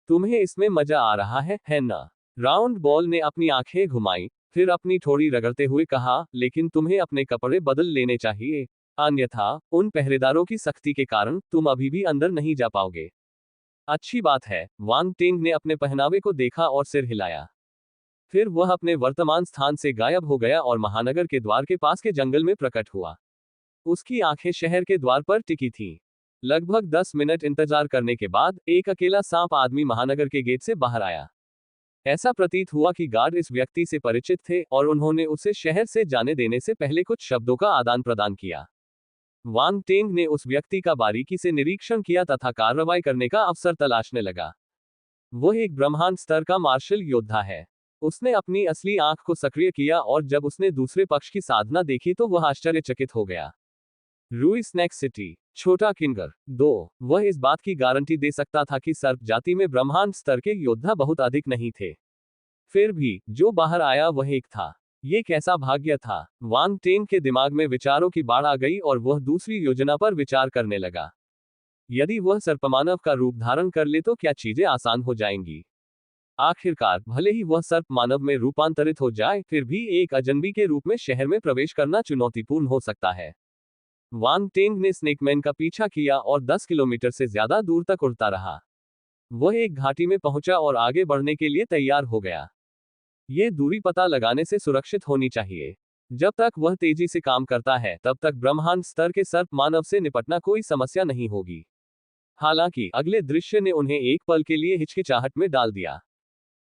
तुम्हें इसमें मजा आ रहा है ना? राउंड बॉल ने अपनी आंखें घुमाई, फिर अपनी ठोड़ी रगड़ते हुए कहा, लेकिन तुम्हें अपने कपड़े बदल लेने चाहिए, अन्यथा उन पहरेदारों की सख्ती के कारण तुम अभी भी अंदर नहीं जा पाओगे। अच्छी बात है। वांग टेंग ने अपने पहनावे को देखा और सिर हिलाया। फिर वह अपने वर्तमान स्थान से गायब हो गया और महानगर के द्वार के पास के जंगल में प्रकट हुआ। उसकी आंखें शहर के द्वार पर टिकी थीं। लगभग 10 मिनट इंतजार करने के बाद एक अकेला सांप आदमी महानगर के गेट से बाहर आया। ऐसा प्रतीत हुआ कि गार्ड इस व्यक्ति से परिचित थे और उन्होंने उसे शहर से जाने देने से पहले कुछ शब्दों का आदान प्रदान किया। वांग टेंग ने उस व्यक्ति का बारीकी से निरीक्षण किया तथा कार्रवाई करने का अवसर तलाशने लगा। वह एक ब्रह्मांड स्तर का मार्शल योद्धा है। उसने अपनी असली आंख को सक्रिय किया और जब उसने दूसरे पक्ष की साधना देखी तो वह आश्चर्यचकित हो गया। रूई स्नैक सिटी, छोटा किंगर 2। वह इस बात की गारंटी दे सकता था कि सर्प जाति में ब्रह्मांड स्तर के योद्धा बहुत अधिक नहीं थे। फिर भी जो बाहर आया वह एक था। ये कैसा भाग्य था? वांग टेंग के दिमाग में विचारों की बाढ़ आ गई और वह दूसरी योजना पर विचार करने लगा। यदि वह सर्पमानव का रूप धारण कर ले तो क्या चीजें आसान हो जाएंगी? आखिरकार भले ही वह सर्प मानव में रूपांतरित हो जाए, फिर भी एक अजनबी के रूप में शहर में प्रवेश करना चुनौतीपूर्ण हो सकता है। वांग टेंग ने स्नेकमैन का पीछा किया और 10 किलोमीटर से ज्यादा दूर तक उड़ता रहा। वह एक घाटी में पहुंचा और आगे बढ़ने के लिए तैयार हो गया। ये दूरी पता लगाने से सुरक्षित होनी चाहिए। जब तक वह तेजी से काम करता है तब तक ब्रह्मांड स्तर के सर्प मानव से निपटना कोई समस्या नहीं होगी। हालांकि अगले दृश्य ने उन्हें एक पल के लिए हिचकिचाहट में डाल दिया।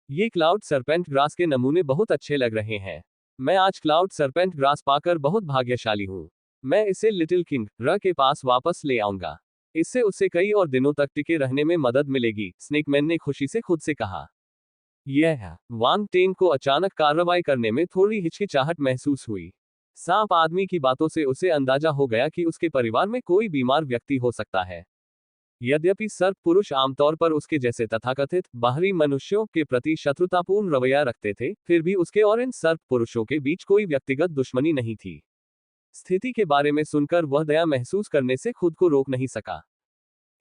ये क्लाउड सरपेंट ग्रास के नमूने बहुत अच्छे लग रहे हैं। मैं आज क्लाउड सरपेंट ग्रास पाकर बहुत भाग्यशाली हूँ। मैं इसे लिटिल किंग र के पास वापस ले आऊंगा। इससे उसे कई और दिनों तक टिके रहने में मदद मिलेगी, स्नेकमैन ने खुशी से खुद से कहा। यह है। वांग टेंग को अचानक कार्रवाई करने में थोड़ी हिचकिचाहट महसूस हुई। सांप आदमी की बातों से उसे अंदाजा हो गया कि उसके परिवार में कोई बीमार व्यक्ति हो सकता है। यद्यपि सर्प पुरुष आमतौर पर उसके जैसे तथाकथित बाहरी मनुष्यों के प्रति शत्रुतापूर्ण रवैया रखते थे, फिर भी उसके और इन सर्प पुरुषों के बीच कोई व्यक्तिगत दुश्मनी नहीं थी। स्थिति के बारे में सुनकर वह दया महसूस करने से खुद को रोक नहीं सका।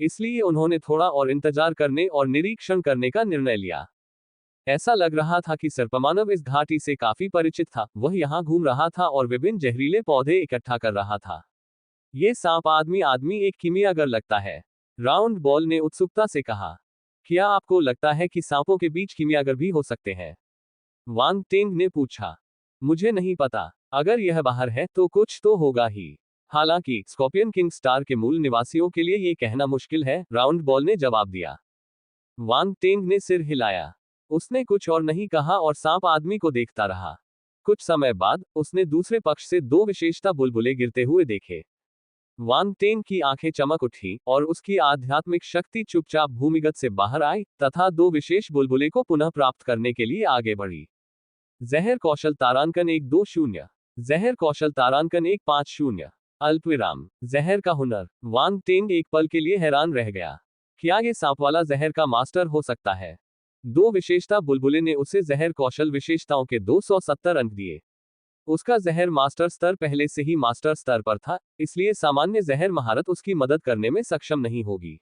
इसलिए उन्होंने थोड़ा और इंतजार करने और निरीक्षण करने का निर्णय लिया। ऐसा लग रहा था कि सर्पमानव इस घाटी से काफी परिचित था। वह यहाँ घूम रहा था और विभिन्न जहरीले पौधे इकट्ठा कर रहा था। ये सांप आदमी एक किमियागर लगता है, राउंड बॉल ने उत्सुकता से कहा। क्या आपको लगता है कि सांपों के बीच किमियागर भी हो सकते हैं? वांग टेंग ने पूछा। मुझे नहीं पता। अगर यह बाहर है तो कुछ तो होगा ही। हालांकि स्कॉर्पियन किंग स्टार के मूल निवासियों के लिए ये कहना मुश्किल है, राउंड बॉल ने जवाब दिया। वांग टेंग ने सिर हिलाया। उसने कुछ और नहीं कहा और सांप आदमी को देखता रहा। कुछ समय बाद उसने दूसरे पक्ष से 2 विशेषता बुलबुले गिरते हुए देखे। वांग टेंग की आंखें चमक उठी और उसकी आध्यात्मिक शक्ति चुपचाप भूमिगत से बाहर आई तथा 2 विशेष बुलबुले को पुनः प्राप्त करने के लिए आगे बढ़ी। जहर कौशल तारांकन 1-2-0। जहर कौशल तारांकन 1-5-0। अल्पविराम। जहर का हुनर। वांग टेंग एक पल के लिए हैरान रह गया। क्या ये सांप वाला जहर का मास्टर हो सकता है? 2 विशेषता बुलबुले ने उसे जहर कौशल विशेषताओं के 270 अंक दिए। उसका जहर मास्टर स्तर पहले से ही मास्टर स्तर पर था, इसलिए सामान्य जहर महारत उसकी मदद करने में सक्षम नहीं होगी।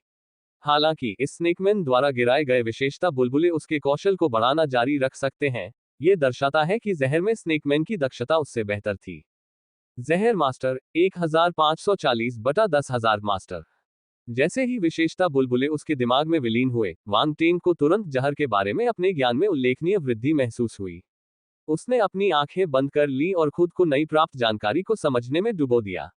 हालांकि इस स्नेकमैन द्वारा गिराए गए विशेषता बुलबुले उसके कौशल को बढ़ाना जारी रख सकते हैं। ये दर्शाता है कि जहर में स्नेकमैन की दक्षता उससे बेहतर थी। जहर मास्टर 1540 बटा 10,000 मास्टर। जैसे ही विशेषता बुलबुले उसके दिमाग में विलीन हुए, वांग टेंग को तुरंत जहर के बारे में अपने ज्ञान में उल्लेखनीय वृद्धि महसूस हुई। उसने अपनी आंखें बंद कर ली और खुद को नई प्राप्त जानकारी को समझने में डुबो दिया।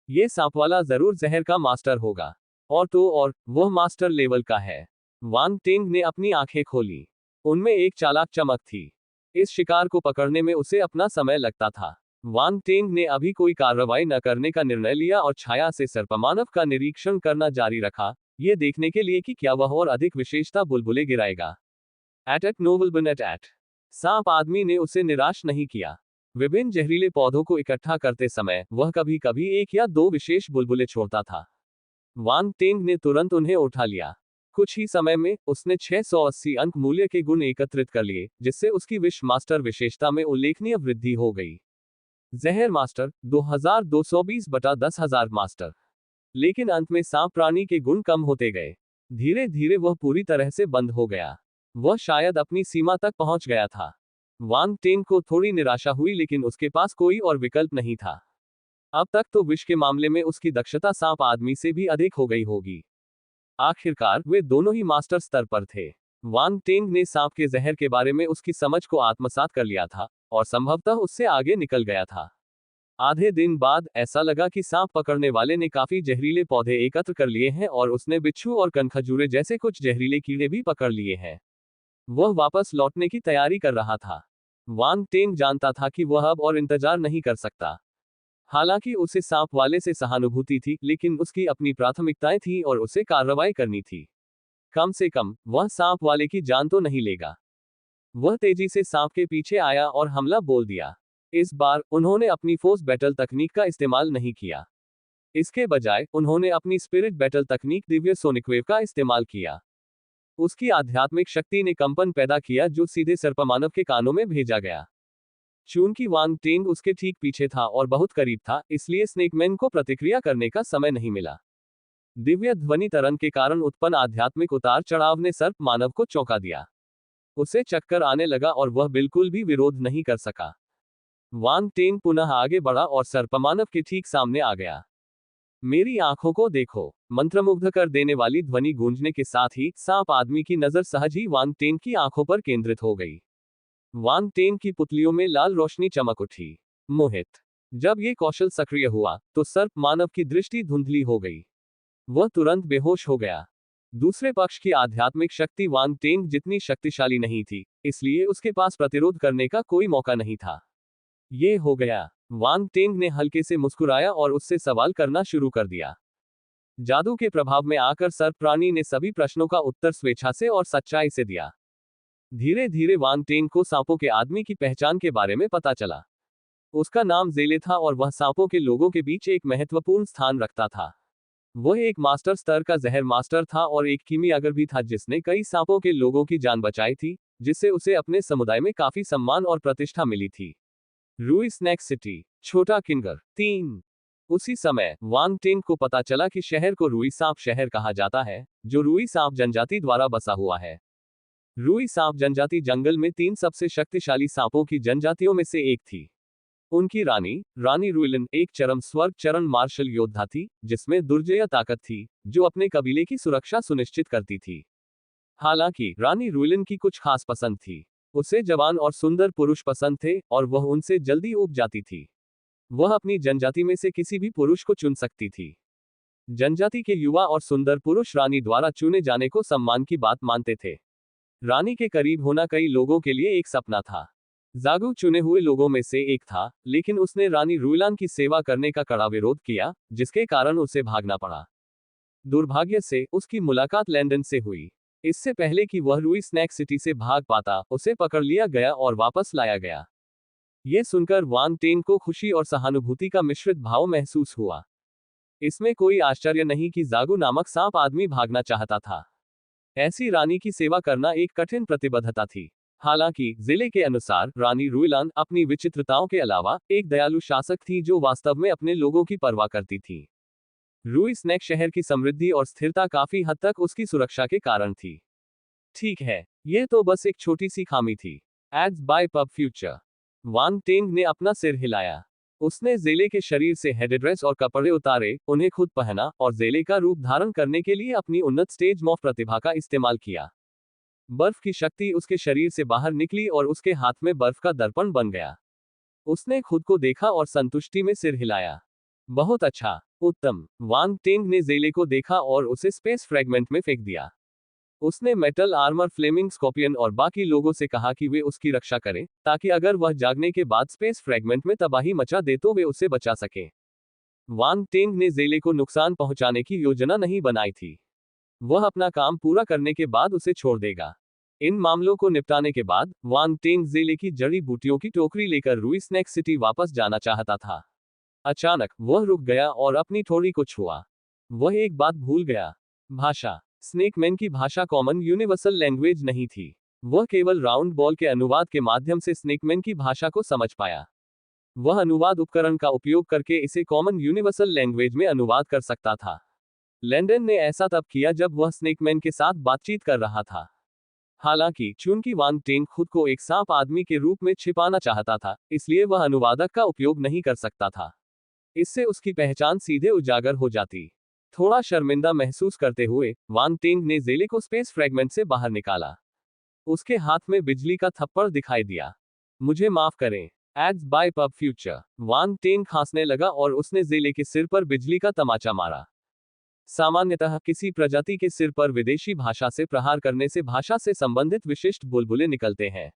ये सांपवाला जरूर जहर का मास्टर होगा। और तो और, वह मास्टर लेवल का है। वांग टेंग ने अपनी आंखें खोली। उनमें एक चालाक चमक थी। इस शिकार को पकड़ने में उसे अपना समय लगता था। वांग टेंग ने अभी कोई कार्रवाई न करने का निर्णय लिया और छाया से सर्पमानव का निरीक्षण करना जारी रखा, ये देखने के लिए कि क्या वह और अधिक विशेषता बुलबुले गिराएगा। एट नोबल एट सांप आदमी ने उसे निराश नहीं किया। विभिन्न जहरीले पौधों को इकट्ठा करते समय वह कभी कभी एक या दो विशेष बुलबुले छोड़ता था। वांग टेंग ने तुरंत उन्हें उठा लिया। कुछ ही समय में उसने 680 अंक मूल्य के गुण एकत्रित कर लिए, जिससे उसकी विश मास्टर विशेषता में उल्लेखनीय वृद्धि हो गई। जहर मास्टर 2220 बटा 10,000 मास्टर। लेकिन अंत में सांप प्राणी के गुण कम होते गए। धीरे धीरे वह पूरी तरह से बंद हो गया। वह शायद अपनी सीमा तक पहुंच गया था। वांग टेंग को थोड़ी निराशा हुई, लेकिन उसके पास कोई और विकल्प नहीं था। अब तक तो विष के मामले में उसकी दक्षता सांप आदमी से भी अधिक हो गई होगी। आखिरकार वे दोनों ही मास्टर स्तर पर थे। वांग टेंग ने सांप के जहर के बारे में उसकी समझ को आत्मसात कर लिया था और संभवतः उससे आगे निकल गया था। आधे दिन बाद ऐसा लगा कि सांप पकड़ने वाले ने काफी जहरीले पौधे एकत्र कर लिए हैं और उसने बिच्छू और कनखजूरे जैसे कुछ जहरीले कीड़े भी पकड़ लिए हैं। वह वापस लौटने की तैयारी कर रहा था। वांग टेंग जानता था कि वह अब और इंतजार नहीं कर सकता। हालांकि उसे सांप वाले से सहानुभूति थी, लेकिन उसकी अपनी प्राथमिकताएं थीं और उसे कार्रवाई करनी थी। कम से कम वह सांप वाले की जान तो नहीं लेगा। वह तेजी से सांप के पीछे आया और हमला बोल दिया। इस बार उन्होंने अपनी फोर्स बैटल तकनीक का इस्तेमाल नहीं किया। इसके बजाय उन्होंने अपनी स्पिरिट बैटल तकनीक दिव्य सोनिक वेव का इस्तेमाल किया। उसकी आध्यात्मिक शक्ति ने कंपन पैदा किया जो सीधे सर्पमानव के कानों में भेजा गया। चूंकि वांग टेंग उसके ठीक पीछे था और बहुत करीब था, इसलिए स्नेकमैन को प्रतिक्रिया करने का समय नहीं मिला। दिव्य ध्वनि तरंग के कारण उत्पन्न आध्यात्मिक उतार चढ़ाव ने सर्प मानव को चौंका दिया। उसे चक्कर आने लगा और वह बिल्कुल भी विरोध नहीं कर सका। वांग टेंग पुनः आगे बढ़ा और सर्पमानव के ठीक सामने आ गया। मेरी आंखों को देखो, मंत्रमुग्ध कर देने वाली ध्वनि गूंजने के साथ ही सांप आदमी की नजर सहज ही वांग टेंग की आंखों पर केंद्रित हो गई। वांग टेंग की पुतलियों में लाल रोशनी चमक उठी। मोहित। जब ये कौशल सक्रिय हुआ तो सर्प मानव की दृष्टि धुंधली हो गई। वह तुरंत बेहोश हो गया। दूसरे पक्ष की आध्यात्मिक शक्ति वांग टेंग जितनी शक्तिशाली नहीं थी, इसलिए उसके पास प्रतिरोध करने का कोई मौका नहीं था। ये हो गया। वांग टेंग ने हल्के से मुस्कुराया और उससे सवाल करना शुरू कर दिया। जादू के प्रभाव में आकर सर्प प्राणी ने सभी प्रश्नों का उत्तर स्वेच्छा से और सच्चाई से दिया। धीरे धीरे वांग टेंग को सांपों के आदमी की पहचान के बारे में पता चला। उसका नाम जेले था और वह सांपों के लोगों के बीच एक महत्वपूर्ण स्थान रखता था। वह एक मास्टर स्तर का जहर मास्टर था और एक कीमियागर भी था जिसने कई सांपों के लोगों की जान बचाई थी, जिससे उसे अपने समुदाय में काफी सम्मान और प्रतिष्ठा मिली थी। रूई स्नैक सिटी, छोटा किंगर 3। उसी समय वांग टेंग को पता चला कि शहर को रूई सांप शहर कहा जाता है, जो रूई सांप जनजाति द्वारा बसा हुआ है। रूई सांप जनजाति जंगल में 3 सबसे शक्तिशाली सांपों की जनजातियों में से एक थी। उनकी रानी रुइलिन एक चरम स्वर्ग चरण मार्शल योद्धा थी, जिसमें दुर्जय ताकत थी, जो अपने कबीले की सुरक्षा सुनिश्चित करती थी। हालांकि रानी रुइलिन की कुछ खास पसंद थी। उसे जवान और सुंदर पुरुष पसंद थे और वह उनसे जल्दी ऊब जाती थी। वह अपनी जनजाति में से किसी भी पुरुष को चुन सकती थी। जनजाति के युवा और सुंदर पुरुष रानी द्वारा चुने जाने को सम्मान की बात मानते थे। रानी के करीब होना कई लोगों के लिए एक सपना था। जागू चुने हुए लोगों में से एक था, लेकिन उसने रानी रुइलान की सेवा करने का कड़ा विरोध किया, जिसके कारण उसे भागना पड़ा। दुर्भाग्य से उसकी मुलाकात लैंडन से हुई। इससे पहले कि वह रूई स्नैक सिटी से भाग पाता, उसे पकड़ लिया गया और वापस लाया गया। यह सुनकर वांग टेंग को खुशी और सहानुभूति का मिश्रित भाव महसूस हुआ। इसमें कोई आश्चर्य नहीं कि जागू नामक सांप आदमी भागना चाहता था। ऐसी रानी की सेवा करना एक कठिन प्रतिबद्धता थी। हालांकि जिले के अनुसार रानी रुइलान अपनी विचित्रताओं के अलावा एक दयालु शासक थी जो वास्तव में अपने लोगों की परवाह करती थी। रुई स्नैक शहर की समृद्धि और स्थिरता काफी हद तक उसकी सुरक्षा के कारण थी। ठीक है, यह तो बस एक छोटी सी खामी थी। Ads bye pub future. Wang Teng ने अपना सिर हिलाया। उसने जेले के शरीर से हेडड्रेस और कपड़े उतारे, उन्हें खुद पहना और जेले का रूप धारण करने के लिए अपनी उन्नत स्टेज मॉफ प्रतिभा का इस्तेमाल किया। बर्फ की शक्ति उसके शरीर से बाहर निकली और उसके हाथ में बर्फ का दर्पण बन गया। उसने खुद को देखा और संतुष्टि में सिर हिलाया। बहुत अच्छा, उत्तम। वांग टेंग ने जेले को देखा और उसे स्पेस फ्रेगमेंट में फेंक दिया। उसने मेटल आर्मर फ्लेमिंग स्कॉर्पियन और बाकी लोगों से कहा कि वे उसकी रक्षा करें, ताकि अगर वह जागने के बाद स्पेस फ्रेगमेंट में तबाही मचा दे तो वे उसे बचा सकें। वांग टेंग ने जेले को नुकसान पहुंचाने की योजना नहीं बनाई थी। वह अपना काम पूरा करने के बाद उसे छोड़ देगा। इन मामलों को निपटाने के बाद वांग टेंग जेले की जड़ी बूटियों की टोकरी लेकर रुई स्नैक सिटी वापस जाना चाहता था। अचानक वह रुक गया और अपनी ठोड़ी को छुआ। वह एक बात भूल गया। भाषा। स्नेकमैन की भाषा कॉमन यूनिवर्सल लैंग्वेज नहीं थी। वह केवल राउंड बॉल के अनुवाद के माध्यम से स्नेकमैन की भाषा को समझ पाया। वह अनुवाद उपकरण का उपयोग करके इसे कॉमन यूनिवर्सल लैंग्वेज में अनुवाद कर सकता था। लैंडन ने ऐसा तब किया जब वह स्नेकमैन के साथ बातचीत कर रहा था। हालांकि चूंकि वांग टेंग खुद को एक सांप आदमी के रूप में छिपाना चाहता था, इसलिए वह अनुवादक का उपयोग नहीं कर सकता था। इससे उसकी पहचान सीधे उजागर हो जाती। थोड़ा शर्मिंदा महसूस करते हुए वांग टेंग ने जेले को स्पेस फ्रेगमेंट से बाहर निकाला। उसके हाथ में बिजली का थप्पड़ दिखाई दिया। मुझे माफ करें। Ads bye pub future. Wang Teng खांसने लगा और उसने जेले के सिर पर बिजली का तमाचा मारा। सामान्यतः किसी प्रजाति के सिर पर विदेशी भाषा से प्रहार करने से भाषा से संबंधित विशिष्ट बुलबुले निकलते हैं।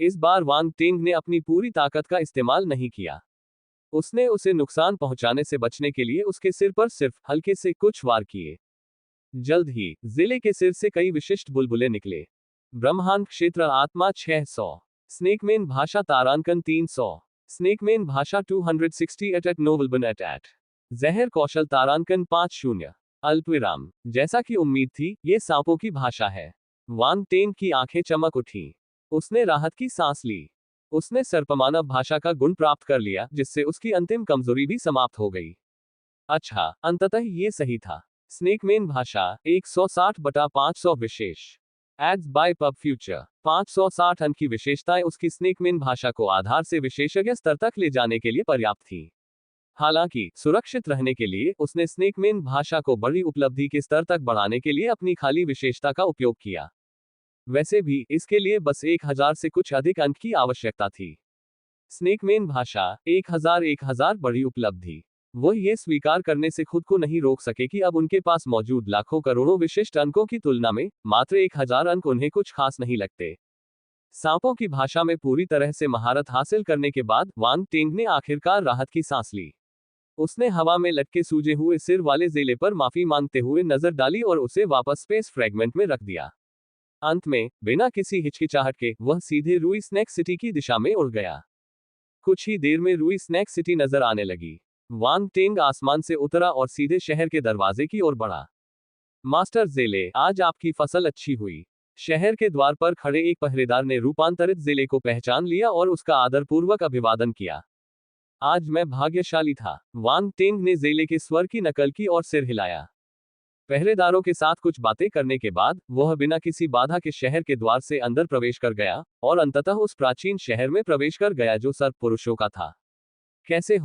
इस बार वांग टेंग ने अपनी पूरी ताकत का इस्तेमाल नहीं किया। उसने उसे नुकसान पहुंचाने से बचने के लिए उसके सिर पर सिर्फ हल्के से कुछ वार किए। जल्द ही जिले के सिर से कई विशिष्ट बुलबुले निकले। ब्रह्मांड क्षेत्र आत्मा 600। स्नेकमेन भाषा तारांकन 300। स्नेकमेन भाषा 268 एट नोवलबन एट जहर कौशल तारांकन 50। अल्पविराम। जैसा कि उम्मीद थी, ये सांपों की भाषा है। वांग टेंग की आंखें चमक उठी। उसने राहत की सांस ली। उसने सर्पमानव भाषा का गुण प्राप्त कर लिया, जिससे उसकी अंतिम कमजोरी भी समाप्त हो गई। अच्छा, अंततः ये सही था। स्नेकमेन भाषा 160/500 विशेष। Ads bye pub future. 560 अंक की विशेषताएं उसकी स्नेकमेन भाषा को आधार से विशेषज्ञ स्तर तक ले जाने के लिए पर्याप्त थी। हालांकि सुरक्षित रहने के लिए उसने स्नेकमेन भाषा को बड़ी उपलब्धि के स्तर तक बढ़ाने के लिए अपनी खाली विशेषता का उपयोग किया। वैसे भी इसके लिए बस 1000 से कुछ अधिक अंक की आवश्यकता थी। स्नेकमेन भाषा 1000 बड़ी उपलब्धि। वह ये स्वीकार करने से खुद को नहीं रोक सके कि अब उनके पास मौजूद लाखों करोड़ों विशिष्ट अंकों की तुलना में मात्र 1000 अंक उन्हें कुछ खास नहीं लगते। सांपों की भाषा में पूरी तरह से महारत हासिल करने के बाद वांग टेंग ने आखिरकार राहत की सांस ली। उसने हवा में लटके सूजे हुए सिर वाले जेले पर माफी मांगते हुए नजर डाली और उसे वापस स्पेस फ्रेगमेंट में रख दिया। अंत में बिना किसी हिचकिचाहट के वह सीधे रुई स्नैक सिटी की दिशा में उड़ गया। कुछ ही देर में रुई स्नैक सिटी नजर आने लगी। वांग टेंग आसमान से उतरा और सीधे शहर के दरवाजे की ओर बढ़ा। मास्टर जेले, आज आपकी फसल अच्छी हुई। शहर के द्वार पर खड़े एक पहरेदार ने रूपांतरित जेले को पहचान लिया और उसका आदरपूर्वक अभिवादन किया। आज मैं भाग्यशाली था। वांग टेंग ने जेले के स्वर की नकल की और सिर हिलाया। पहरेदारों के साथ कुछ बातें करने के बाद वह बिना किसी बाधा के शहर के द्वार से अंदर प्रवेश कर गया और अंततः उस प्राचीन शहर में प्रवेश कर गया जो सर्प पुरुषों का था। कैसे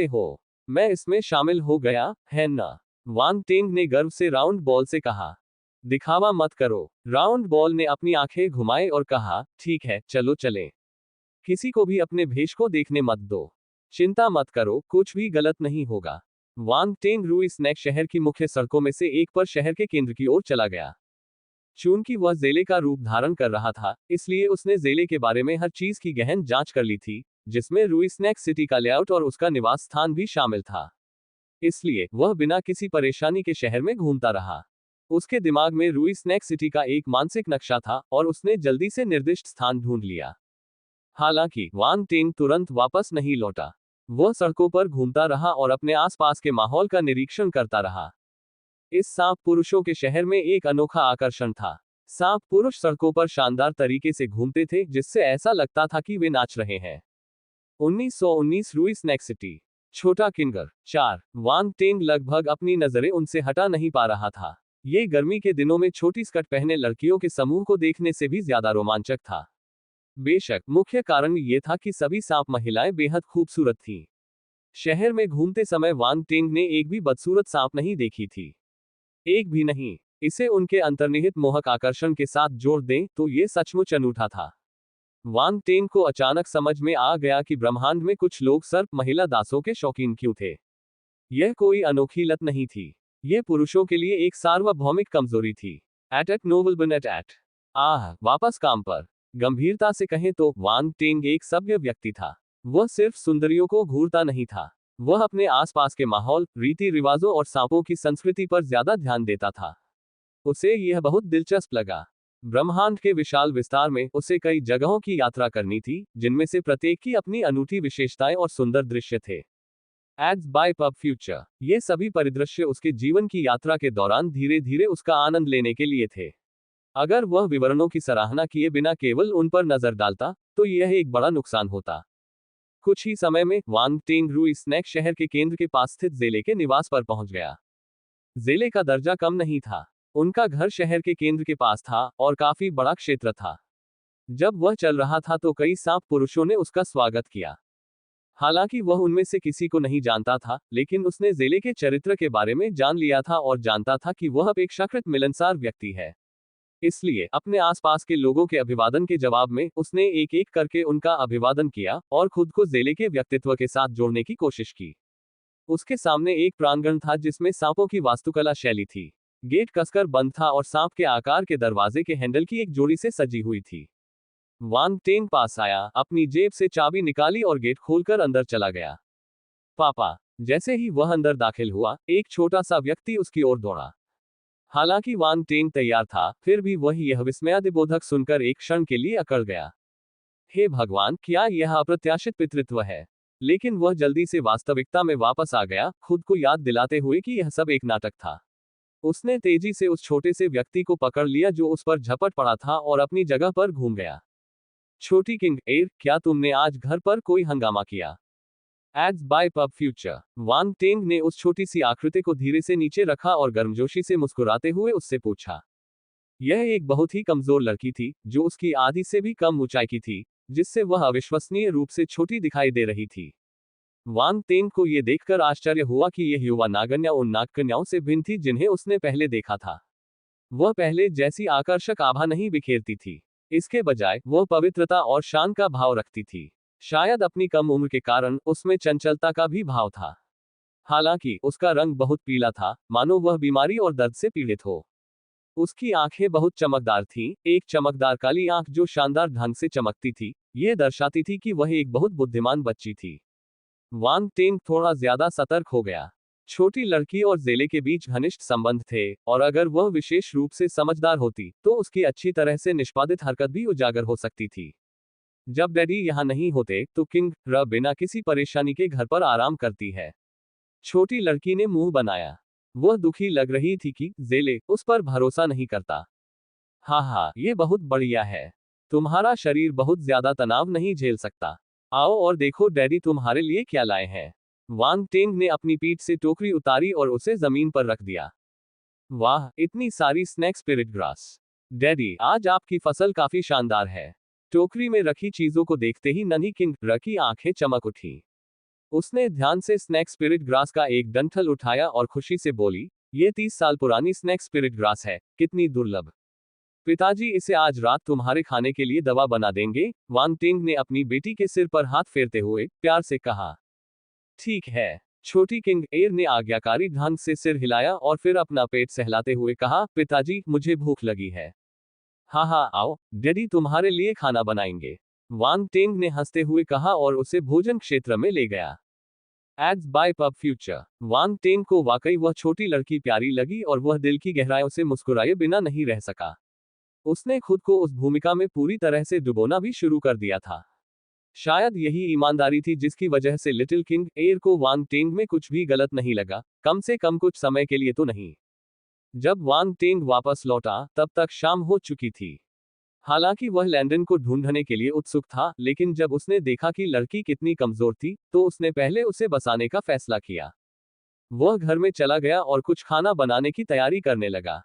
हो? मैं इसमें शामिल हो गया, है ना? वांग टेंग ने गर्व से राउंड बॉल से कहा। दिखावा मत करो। राउंड बॉल ने अपनी आंखें घुमाए और कहा, ठीक है, चलो चलें। किसी को भी अपने भेष को देखने मत दो। चिंता मत करो, कुछ भी गलत नहीं होगा। वांग टेंग रुई स्नैक शहर की मुख्य सड़कों में से एक पर शहर के केंद्र की ओर चला गया। चूंकि वह जेले का रूप धारण कर रहा था, इसलिए उसने जेले के बारे में हर चीज की गहन जांच कर ली थी, जिसमें रुई स्नैक सिटी का लेआउट और उसका निवास स्थान भी शामिल था। इसलिए वह बिना किसी परेशानी के शहर में घूमता रहा। उसके दिमाग में रुई स्नैक सिटी का एक मानसिक नक्शा था और उसने जल्दी से निर्दिष्ट स्थान ढूंढ लिया। हालांकि वांग टेंग तुरंत वापस नहीं लौटा। वह सड़कों पर घूमता रहा और अपने आसपास के माहौल का निरीक्षण करता रहा। इस सांप पुरुषों के शहर में एक अनोखा आकर्षण था। सांप पुरुष सड़कों पर शानदार तरीके से घूमते थे, जिससे ऐसा लगता था कि वे नाच रहे हैं। 1919 लुइस नेक सिटी। छोटा किंगर। 4 वांग टेंग लगभग अपनी नजरें उनसे हटा नहीं पा रहा था। ये गर्मी के दिनों में छोटी स्कर्ट पहने लड़कियों के समूह को देखने से भी ज्यादा रोमांचक था। बेशक मुख्य कारण ये था कि सभी सांप महिलाएं बेहद खूबसूरत थीं। शहर में घूमते समय वांग टेंग ने एक भी बदसूरत सांप नहीं देखी थी। एक भी नहीं। इसे उनके अंतर्निहित मोहक आकर्षण के साथ जोड़ दें तो ये सचमुच अनूठा था। वांग टेंग को अचानक समझ में आ गया कि ब्रह्मांड में कुछ लोग सर्प महिला दासों के शौकीन क्यों थे। यह कोई अनोखी लत नहीं थी। यह पुरुषों के लिए एक सार्वभौमिक कमजोरी थी। एट नोबल बन एट वापस काम पर। गंभीरता से कहें तो वांग टेंग एक सभ्य व्यक्ति था। वह सिर्फ सुंदरियों को घूरता नहीं था। वह अपने आसपास के माहौल, रीति रिवाजों और सांपों की संस्कृति पर ज्यादा ध्यान देता था। उसे यह बहुत दिलचस्प लगा। ब्रह्मांड के विशाल विस्तार में उसे कई जगहों की यात्रा करनी थी, जिनमें से प्रत्येक की अपनी अनूठी विशेषताएं और सुंदर दृश्य थे। Ads bye pub Future. ये सभी परिदृश्य उसके जीवन की यात्रा के दौरान धीरे धीरे उसका आनंद लेने के लिए थे। अगर वह विवरणों की सराहना किए बिना केवल उन पर नजर डालता, तो यह एक बड़ा नुकसान होता। कुछ ही समय में वांग टेंग लुइस नेक शहर के केंद्र के पास स्थित जेले के निवास पर पहुंच गया। जेले का दर्जा कम नहीं था। उनका घर शहर के केंद्र के पास था और काफी बड़ा क्षेत्र था। जब वह चल रहा था तो कई सांप पुरुषों ने उसका स्वागत किया। हालांकि वह उनमें से किसी को नहीं जानता था, लेकिन उसने जेले के चरित्र के बारे में जान लिया था और जानता था कि वह अपेक्षाकृत मिलनसार व्यक्ति है। इसलिए अपने आसपास के लोगों के अभिवादन के जवाब में उसने एक एक करके उनका अभिवादन किया और खुद को जेले के व्यक्तित्व के साथ जोड़ने की कोशिश की। उसके सामने एक प्रांगण था जिसमें सांपों की वास्तुकला शैली थी। गेट कसकर बंद था और सांप के आकार के दरवाजे के हैंडल की एक जोड़ी से सजी हुई थी। वांग टेंग पास आया, अपनी जेब से चाबी निकाली और गेट खोलकर अंदर चला गया। पापा। जैसे ही वह अंदर दाखिल हुआ, एक छोटा सा व्यक्ति उसकी ओर दौड़ा। हालांकि वांग टेंग तैयार था, फिर भी वह यह विस्मयादिबोधक सुनकर एक क्षण के लिए अकड़ गया। हे भगवान, क्या यह अप्रत्याशित पितृत्व है? लेकिन वह जल्दी से वास्तविकता में वापस आ गया, खुद को याद दिलाते हुए कि यह सब एक नाटक था। उसने तेजी से उस छोटे से व्यक्ति को पकड़ लिया जो उस पर झपट पड़ा था और अपनी जगह पर घूम गया। छोटी किंग एयर, क्या तुमने आज घर पर कोई हंगामा किया? Ads bye pub future. Wang Teng ने उस छोटी सी आकृति को धीरे से नीचे रखा और गर्मजोशी से मुस्कुराते हुए उससे पूछा। यह एक बहुत ही कमजोर लड़की थी, जो उसकी आधी से भी कम ऊंचाई की थी, जिससे वह अविश्वसनीय रूप से छोटी दिखाई दे रही थी। वांग टेंग को यह देखकर आश्चर्य हुआ कि यह युवा नागन्या उन नागकन्याओं से भिन्न थी जिन्हें उसने पहले देखा था। वह पहले जैसी आकर्षक आभा नहीं बिखेरती थी। इसके बजाय वह पवित्रता और शान का भाव रखती थी। शायद अपनी कम उम्र के कारण उसमें चंचलता का भी भाव था। हालांकि उसका रंग बहुत पीला था, मानो वह बीमारी और दर्द से पीड़ित हो। उसकी आंखें बहुत चमकदार थीं, एक चमकदार काली आंख जो शानदार ढंग से चमकती थी। यह दर्शाती थी कि वह एक बहुत बुद्धिमान बच्ची थी। वांग टेंग थोड़ा ज्यादा सतर्क हो गया। छोटी लड़की और जेले के बीच घनिष्ठ संबंध थे, और अगर वह विशेष रूप से समझदार होती, तो उसकी अच्छी तरह से निष्पादित हरकत भी उजागर हो सकती थी। जब डैडी यहाँ नहीं होते, तो किंग र बिना किसी परेशानी के घर पर आराम करती है। छोटी लड़की ने मुंह बनाया। वह दुखी लग रही थी कि जेले उस पर भरोसा नहीं करता। हाँ, ये बहुत बढ़िया है। तुम्हारा शरीर बहुत ज्यादा तनाव नहीं झेल सकता। आओ और देखो डैडी तुम्हारे लिए क्या लाए हैं। वांग टेंग ने अपनी पीठ से टोकरी उतारी और उसे जमीन पर रख दिया। वाह, इतनी सारी स्नैक स्पिरिट ग्रास। डैडी, आज आपकी फसल काफी शानदार है। टोकरी में रखी चीजों को देखते ही नन्ही किंग र की आंखें चमक उठी। उसने ध्यान से स्नैक स्पिरिट ग्रास का एक डंठल उठाया और खुशी से बोली, ये 30 साल पुरानी स्नैक स्पिरिट ग्रास है, कितनी दुर्लभ। पिताजी इसे आज रात तुम्हारे खाने के लिए दवा बना देंगे। वांग टेंग ने अपनी बेटी के सिर पर हाथ फेरते हुए प्यार से कहा। ठीक है। छोटी किंग एयर ने आज्ञाकारी ढंग से सिर हिलाया और फिर अपना पेट सहलाते हुए कहा, पिताजी मुझे भूख लगी है। हाँ, आओ, डैडी तुम्हारे लिए खाना बनाएंगे। वांग टेंग ने हंसते हुए कहा और उसे भोजन क्षेत्र में ले गया। Ads bye pub future. Wang Teng को वाकई वह छोटी लड़की प्यारी लगी और वह दिल की गहराइयों से मुस्कुराए बिना नहीं रह सका। उसने खुद को उस भूमिका में पूरी तरह से डुबोना भी शुरू कर दिया था। शायद यही ईमानदारी थी जिसकी वजह से लिटिल किंग एयर को वांग टेंग में कुछ भी गलत नहीं लगा, कम से कम कुछ समय के लिए तो नहीं। जब वांग टेंग वापस लौटा तब तक शाम हो चुकी थी। हालांकि वह लैंडन को ढूंढने के लिए उत्सुक था, लेकिन जब उसने देखा कि लड़की कितनी कमजोर थी, तो उसने पहले उसे बचाने का फैसला किया। वह घर में चला गया और कुछ खाना बनाने की तैयारी करने लगा।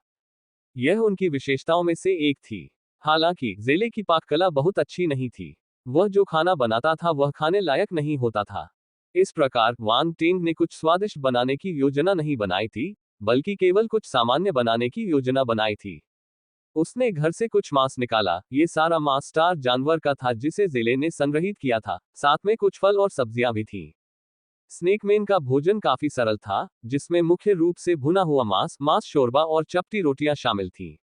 यह उनकी विशेषताओं में से एक थी। हालांकि जेले की पाककला बहुत अच्छी नहीं थी। वह जो खाना बनाता था वह खाने लायक नहीं होता था। इस प्रकार वांग टेंग ने कुछ स्वादिष्ट बनाने की योजना नहीं बनाई थी, बल्कि केवल कुछ सामान्य बनाने की योजना बनाई थी। उसने घर से कुछ मांस निकाला। ये सारा मांस स्टार जानवर का था जिसे जेले ने संग्रहित किया था, साथ में कुछ फल और सब्जियां भी थीं। स्नेकमैन का भोजन काफी सरल था, जिसमें मुख्य रूप से भुना हुआ मांस, मांस शोरबा और चपटी रोटियां शामिल थीं।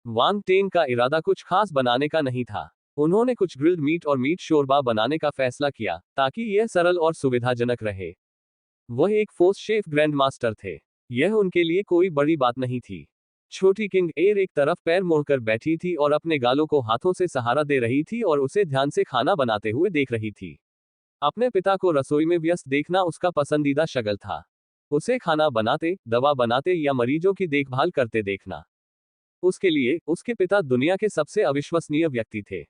वांग टेंग का इरादा कुछ खास बनाने का नहीं था। उन्होंने कुछ ग्रिल्ड मीट और मीट शोरबा बनाने का फैसला किया, ताकि यह सरल और सुविधाजनक रहे। वह एक फोर्स शेफ ग्रैंड मास्टर थे। यह उनके लिए कोई बड़ी बात नहीं थी। छोटी किंग एयर एक तरफ पैर मोड़कर बैठी थी और अपने गालों को हाथों से सहारा दे रही थी और उसे ध्यान से खाना बनाते हुए देख रही थी। अपने पिता को रसोई में व्यस्त देखना उसका पसंदीदा शगल था। उसे खाना बनाते, दवा बनाते या मरीजों की देखभाल करते देखना। उसके लिए उसके पिता दुनिया के सबसे अविश्वसनीय व्यक्ति थे।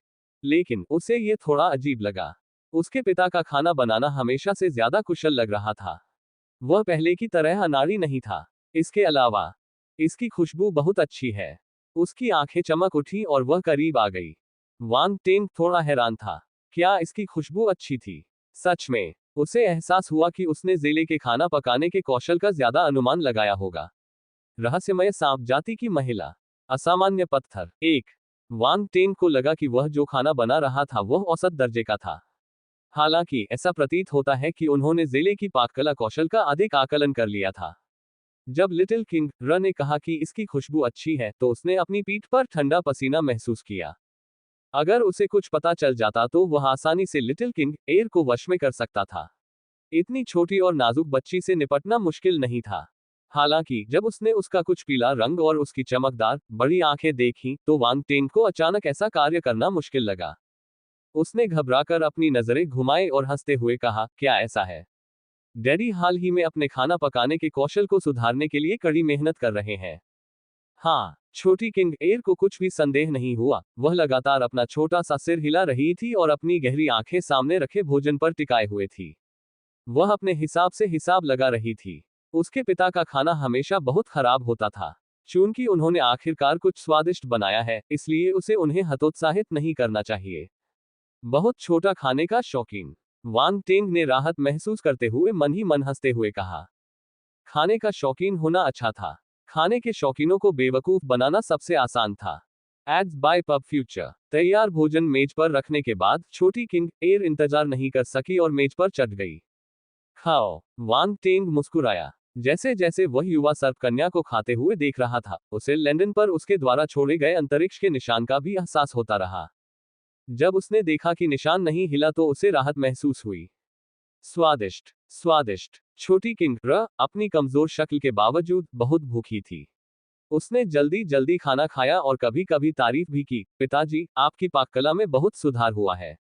लेकिन उसे ये थोड़ा अजीब लगा। उसके पिता का खाना बनाना हमेशा से ज्यादा कुशल लग रहा था। वह पहले की तरह अनाड़ी नहीं था। इसके अलावा इसकी खुशबू बहुत अच्छी है। उसकी आंखें चमक उठी और वह करीब आ गई। वांग टेंग थोड़ा हैरान था। क्या इसकी खुशबू अच्छी थी? सच में। उसे एहसास हुआ कि उसने जेले के खाना पकाने के कौशल का ज्यादा अनुमान लगाया होगा। रहस्यमय सांप जाति की महिला। असामान्य पत्थर। 1। वांग टेंग को लगा कि वह जो खाना बना रहा था वह औसत दर्जे का था। हालांकि ऐसा प्रतीत होता है कि उन्होंने जेले की पाककला कौशल का अधिक आकलन कर लिया था। जब लिटिल किंग र ने कहा कि इसकी खुशबू अच्छी है, तो उसने अपनी पीठ पर ठंडा पसीना महसूस किया। अगर उसे कुछ पता चल जाता तो वह आसानी से लिटिल किंग एयर को वश में कर सकता था। इतनी छोटी और नाजुक बच्ची से निपटना मुश्किल नहीं था। हालांकि जब उसने उसका कुछ पीला रंग और उसकी चमकदार, बड़ी आंखें देखीं, तो वांग टेंग को अचानक ऐसा कार्य करना मुश्किल लगा। उसने घबराकर अपनी नजरें घुमाए और हंसते हुए कहा, क्या ऐसा है? डैडी हाल ही में अपने खाना पकाने के कौशल को सुधारने के लिए कड़ी मेहनत कर रहे हैं। हाँ, छोटी किंग एयर को कुछ भी संदेह नहीं हुआ। वह लगातार अपना छोटा सा सिर हिला रही थी और अपनी गहरी आंखें सामने रखे भोजन पर टिकाए हुए थी। वह अपने हिसाब से हिसाब लगा रही थी। उसके पिता का खाना हमेशा बहुत खराब होता था। चूंकि उन्होंने आखिरकार कुछ स्वादिष्ट बनाया है, इसलिए उसे उन्हें हतोत्साहित नहीं करना चाहिए। बहुत छोटा खाने का शौकीन। वांग टेंग ने राहत महसूस करते हुए मन ही मन हंसते हुए कहा। खाने का शौकीन होना अच्छा था। खाने के शौकीनों को बेवकूफ बनाना सबसे आसान था। Ads bye pub Future. तैयार भोजन मेज पर रखने के बाद छोटी किंग एयर इंतजार नहीं कर सकी और मेज पर चढ़ गई। खाओ। वांग टेंग मुस्कुराया। जैसे जैसे वह युवा सर्प कन्या को खाते हुए देख रहा था, उसे लैंडन पर उसके द्वारा छोड़े गए अंतरिक्ष के निशान का भी एहसास होता रहा। जब उसने देखा कि निशान नहीं हिला तो उसे राहत महसूस हुई। स्वादिष्ट, स्वादिष्ट। छोटी किंग र अपनी कमजोर शक्ल के बावजूद बहुत भूखी थी। उसने जल्दी जल्दी खाना खाया और कभी कभी तारीफ भी की। पिताजी, आपकी पाककला में बहुत सुधार हुआ है।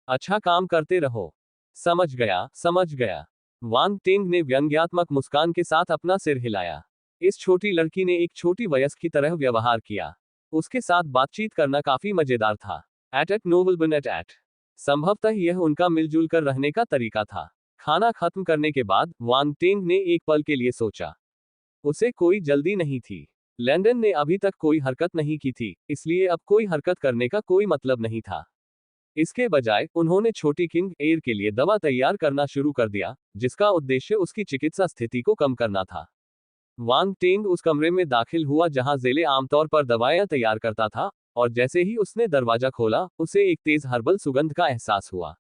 अच्छा काम करते रहो। समझ गया, समझ गया। वांग टेंग ने व्यंग्यात्मक मुस्कान के साथ अपना सिर हिलाया। इस छोटी लड़की ने एक छोटी वयस्क की तरह व्यवहार किया। उसके साथ बातचीत करना काफी मजेदार था। एट नोबल बन एट। संभवतः यह उनका मिलजुल कर रहने का तरीका था। खाना खत्म करने के बाद वांग टेंग ने एक पल के लिए सोचा। उसे कोई जल्दी नहीं थी। लैंडन ने अभी तक कोई हरकत नहीं की थी, इसलिए अब कोई हरकत करने का कोई मतलब नहीं था। इसके बजाय उन्होंने छोटी किंग एयर के लिए दवा तैयार करना शुरू कर दिया, जिसका उद्देश्य उसकी चिकित्सा स्थिति को कम करना था। वांग टेंग उस कमरे में दाखिल हुआ जहां जेले आमतौर पर दवाएं तैयार करता था, और जैसे ही उसने दरवाजा खोला, उसे एक तेज हर्बल सुगंध का एहसास हुआ।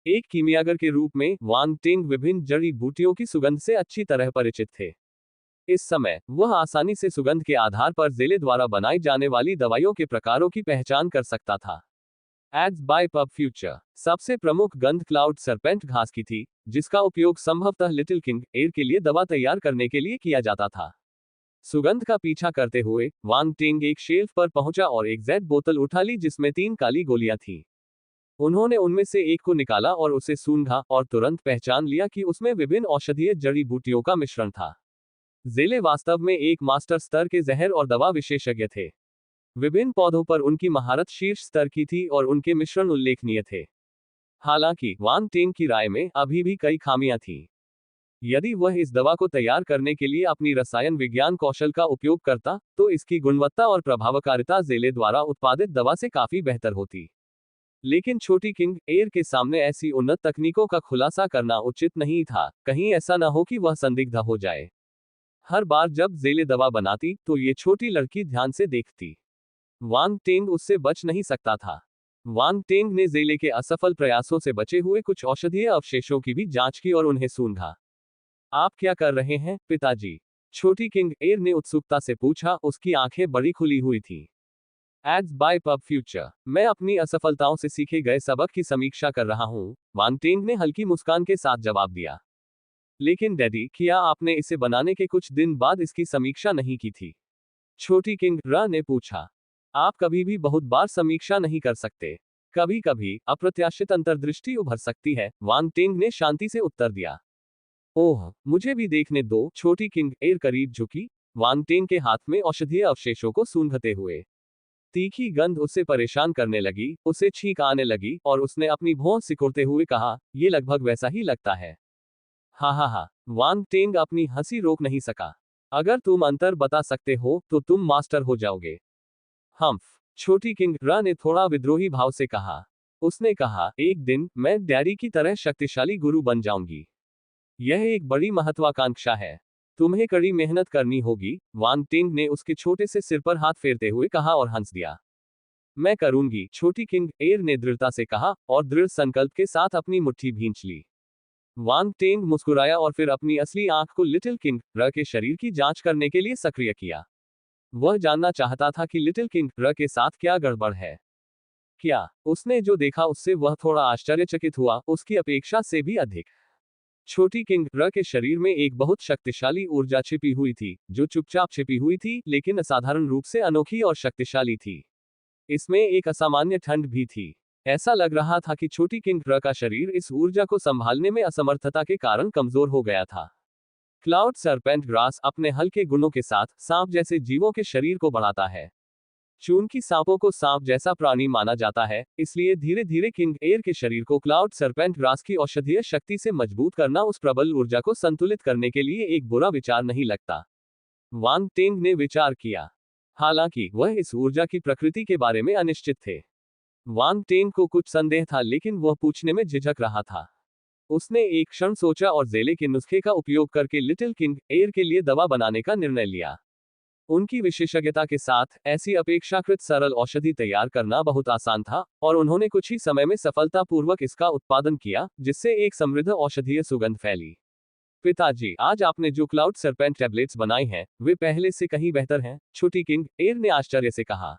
एक कीमियागर के रूप में वांग टेंग विभिन्न जड़ी बूटियों की सुगंध से अच्छी तरह परिचित थे। इस समय वह आसानी से सुगंध के आधार पर जेले द्वारा बनाई जाने वाली दवाइयों के प्रकारों की पहचान कर सकता था। Ads bye pub Future. सबसे प्रमुख गंध क्लाउड सरपेंट घास की थी, जिसका उपयोग संभवतः लिटिल किंग एयर के लिए दवा तैयार करने के लिए किया जाता था। सुगंध का पीछा करते हुए वांग टेंग एक शेल्फ पर पहुंचा और एक जेड बोतल उठा ली जिसमें 3 काली गोलियां थीं। उन्होंने उनमें से एक को निकाला और उसे सूंघा और तुरंत पहचान लिया कि उसमें विभिन्न औषधीय जड़ी बूटियों का मिश्रण था। जेले वास्तव में एक मास्टर स्तर के जहर और दवा विशेषज्ञ थे। विभिन्न पौधों पर उनकी महारत शीर्ष स्तर की थी और उनके मिश्रण उल्लेखनीय थे। हालांकि वांग टेंग की राय में अभी भी कई खामियां थीं। यदि वह इस दवा को तैयार करने के लिए अपनी रसायन विज्ञान कौशल का उपयोग करता, तो इसकी गुणवत्ता और प्रभावकारिता जेले द्वारा उत्पादित दवा से काफी बेहतर होती। लेकिन छोटी किंग एयर के सामने ऐसी उन्नत तकनीकों का खुलासा करना उचित नहीं था, कहीं ऐसा न हो कि वह संदिग्ध हो जाए। हर बार जब जेले दवा बनाती, तो ये छोटी लड़की ध्यान से देखती। वांग टेंग उससे बच नहीं सकता था। वांग टेंग ने जेले के असफल प्रयासों से बचे हुए कुछ औषधीय अवशेषों की भी जांच की और उन्हें सूंघा। आप क्या कर रहे हैं, पिताजी? छोटी किंग एयर ने उत्सुकता से पूछा, उसकी आंखें बड़ी खुली हुई थी। Ads bye pub Future. मैं अपनी असफलताओं से सीखे गए सबक की समीक्षा कर रहा हूँ, वांग टेंग ने हल्की मुस्कान के साथ जवाब दिया। लेकिन डैडी, क्या आपने इसे बनाने के कुछ दिन बाद इसकी समीक्षा नहीं की थी? छोटी किंग र ने पूछा। आप कभी भी बहुत बार समीक्षा नहीं कर सकते। कभी कभी अप्रत्याशित अंतर्दृष्टि उभर सकती है, वांग टेंग ने शांति से उत्तर दिया। ओह, मुझे भी देखने दो। छोटी किंग एयर करीब झुकी, वांग टेंग के हाथ में औषधीय अवशेषों को सूंघते हुए। तीखी गंध उसे परेशान करने लगी, उसे छींक आने लगी और उसने अपनी भौं सिकुड़ते हुए कहा, ये लगभग वैसा ही लगता है। हा हा हा। वांग टेंग अपनी हंसी रोक नहीं सका। अगर तुम अंतर बता सकते हो, तो तुम मास्टर हो जाओगे। हम्फ। छोटी किंग र ने थोड़ा विद्रोही भाव से कहा। उसने कहा, एक दिन मैं डैडी की तरह शक्तिशाली गुरु बन जाऊंगी। यह एक बड़ी महत्वाकांक्षा है। तुम्हें कड़ी मेहनत करनी होगी। वांग टेंग ने उसके छोटे से सिर पर हाथ फेरते हुए कहा और हंस दिया। मैं करूंगी, छोटी किंग एयर ने दृढ़ता से कहा और दृढ़ संकल्प के साथ अपनी मुट्ठी भींच ली। वांग टेंग मुस्कुराया और फिर अपनी असली आंख को लिटिल किंग र के शरीर की जांच करने के लिए सक्रिय किया। वह जानना चाहता था कि लिटिल किंग र के साथ क्या गड़बड़ है। क्या उसने जो देखा उससे वह थोड़ा आश्चर्यचकित हुआ, उसकी अपेक्षा से भी अधिक। छोटी किंग र के शरीर में एक बहुत शक्तिशाली ऊर्जा छिपी हुई थी, जो चुपचाप छिपी हुई थी, लेकिन असाधारण रूप से अनोखी और शक्तिशाली थी। इसमें एक असामान्य ठंड भी थी। ऐसा लग रहा था कि छोटी किंग र का शरीर इस ऊर्जा को संभालने में असमर्थता के कारण कमजोर हो गया था। क्लाउड सरपेंट ग्रास अपने हल्के गुणों के साथ सांप जैसे जीवों के शरीर को बढ़ाता है। चूंकि सांपों को सांप जैसा प्राणी माना जाता है, इसलिए धीरे धीरे किंग एयर के शरीर को क्लाउड सरपेंट ग्रास की औषधीय शक्ति से मजबूत करना उस प्रबल ऊर्जा को संतुलित करने के लिए एक बुरा विचार नहीं लगता। वांग टेंग ने विचार किया। हालांकि वह इस ऊर्जा की प्रकृति के बारे में अनिश्चित थे। वांग टेंग को कुछ संदेह था, लेकिन वह पूछने में झिझक रहा था। उसने एक क्षण सोचा और जेले के नुस्खे का उपयोग करके लिटिल किंग एयर के लिए दवा बनाने का निर्णय लिया। उनकी विशेषज्ञता के साथ ऐसी अपेक्षाकृत सरल औषधि तैयार करना बहुत आसान था, और उन्होंने कुछ ही समय में सफलतापूर्वक इसका उत्पादन किया, जिससे एक समृद्ध औषधीय सुगंध फैली। पिताजी, आज आपने जो क्लाउड सरपेंट टैबलेट्स बनाई हैं, वे पहले से कहीं बेहतर हैं, छोटी किंग एयर ने आश्चर्य से कहा।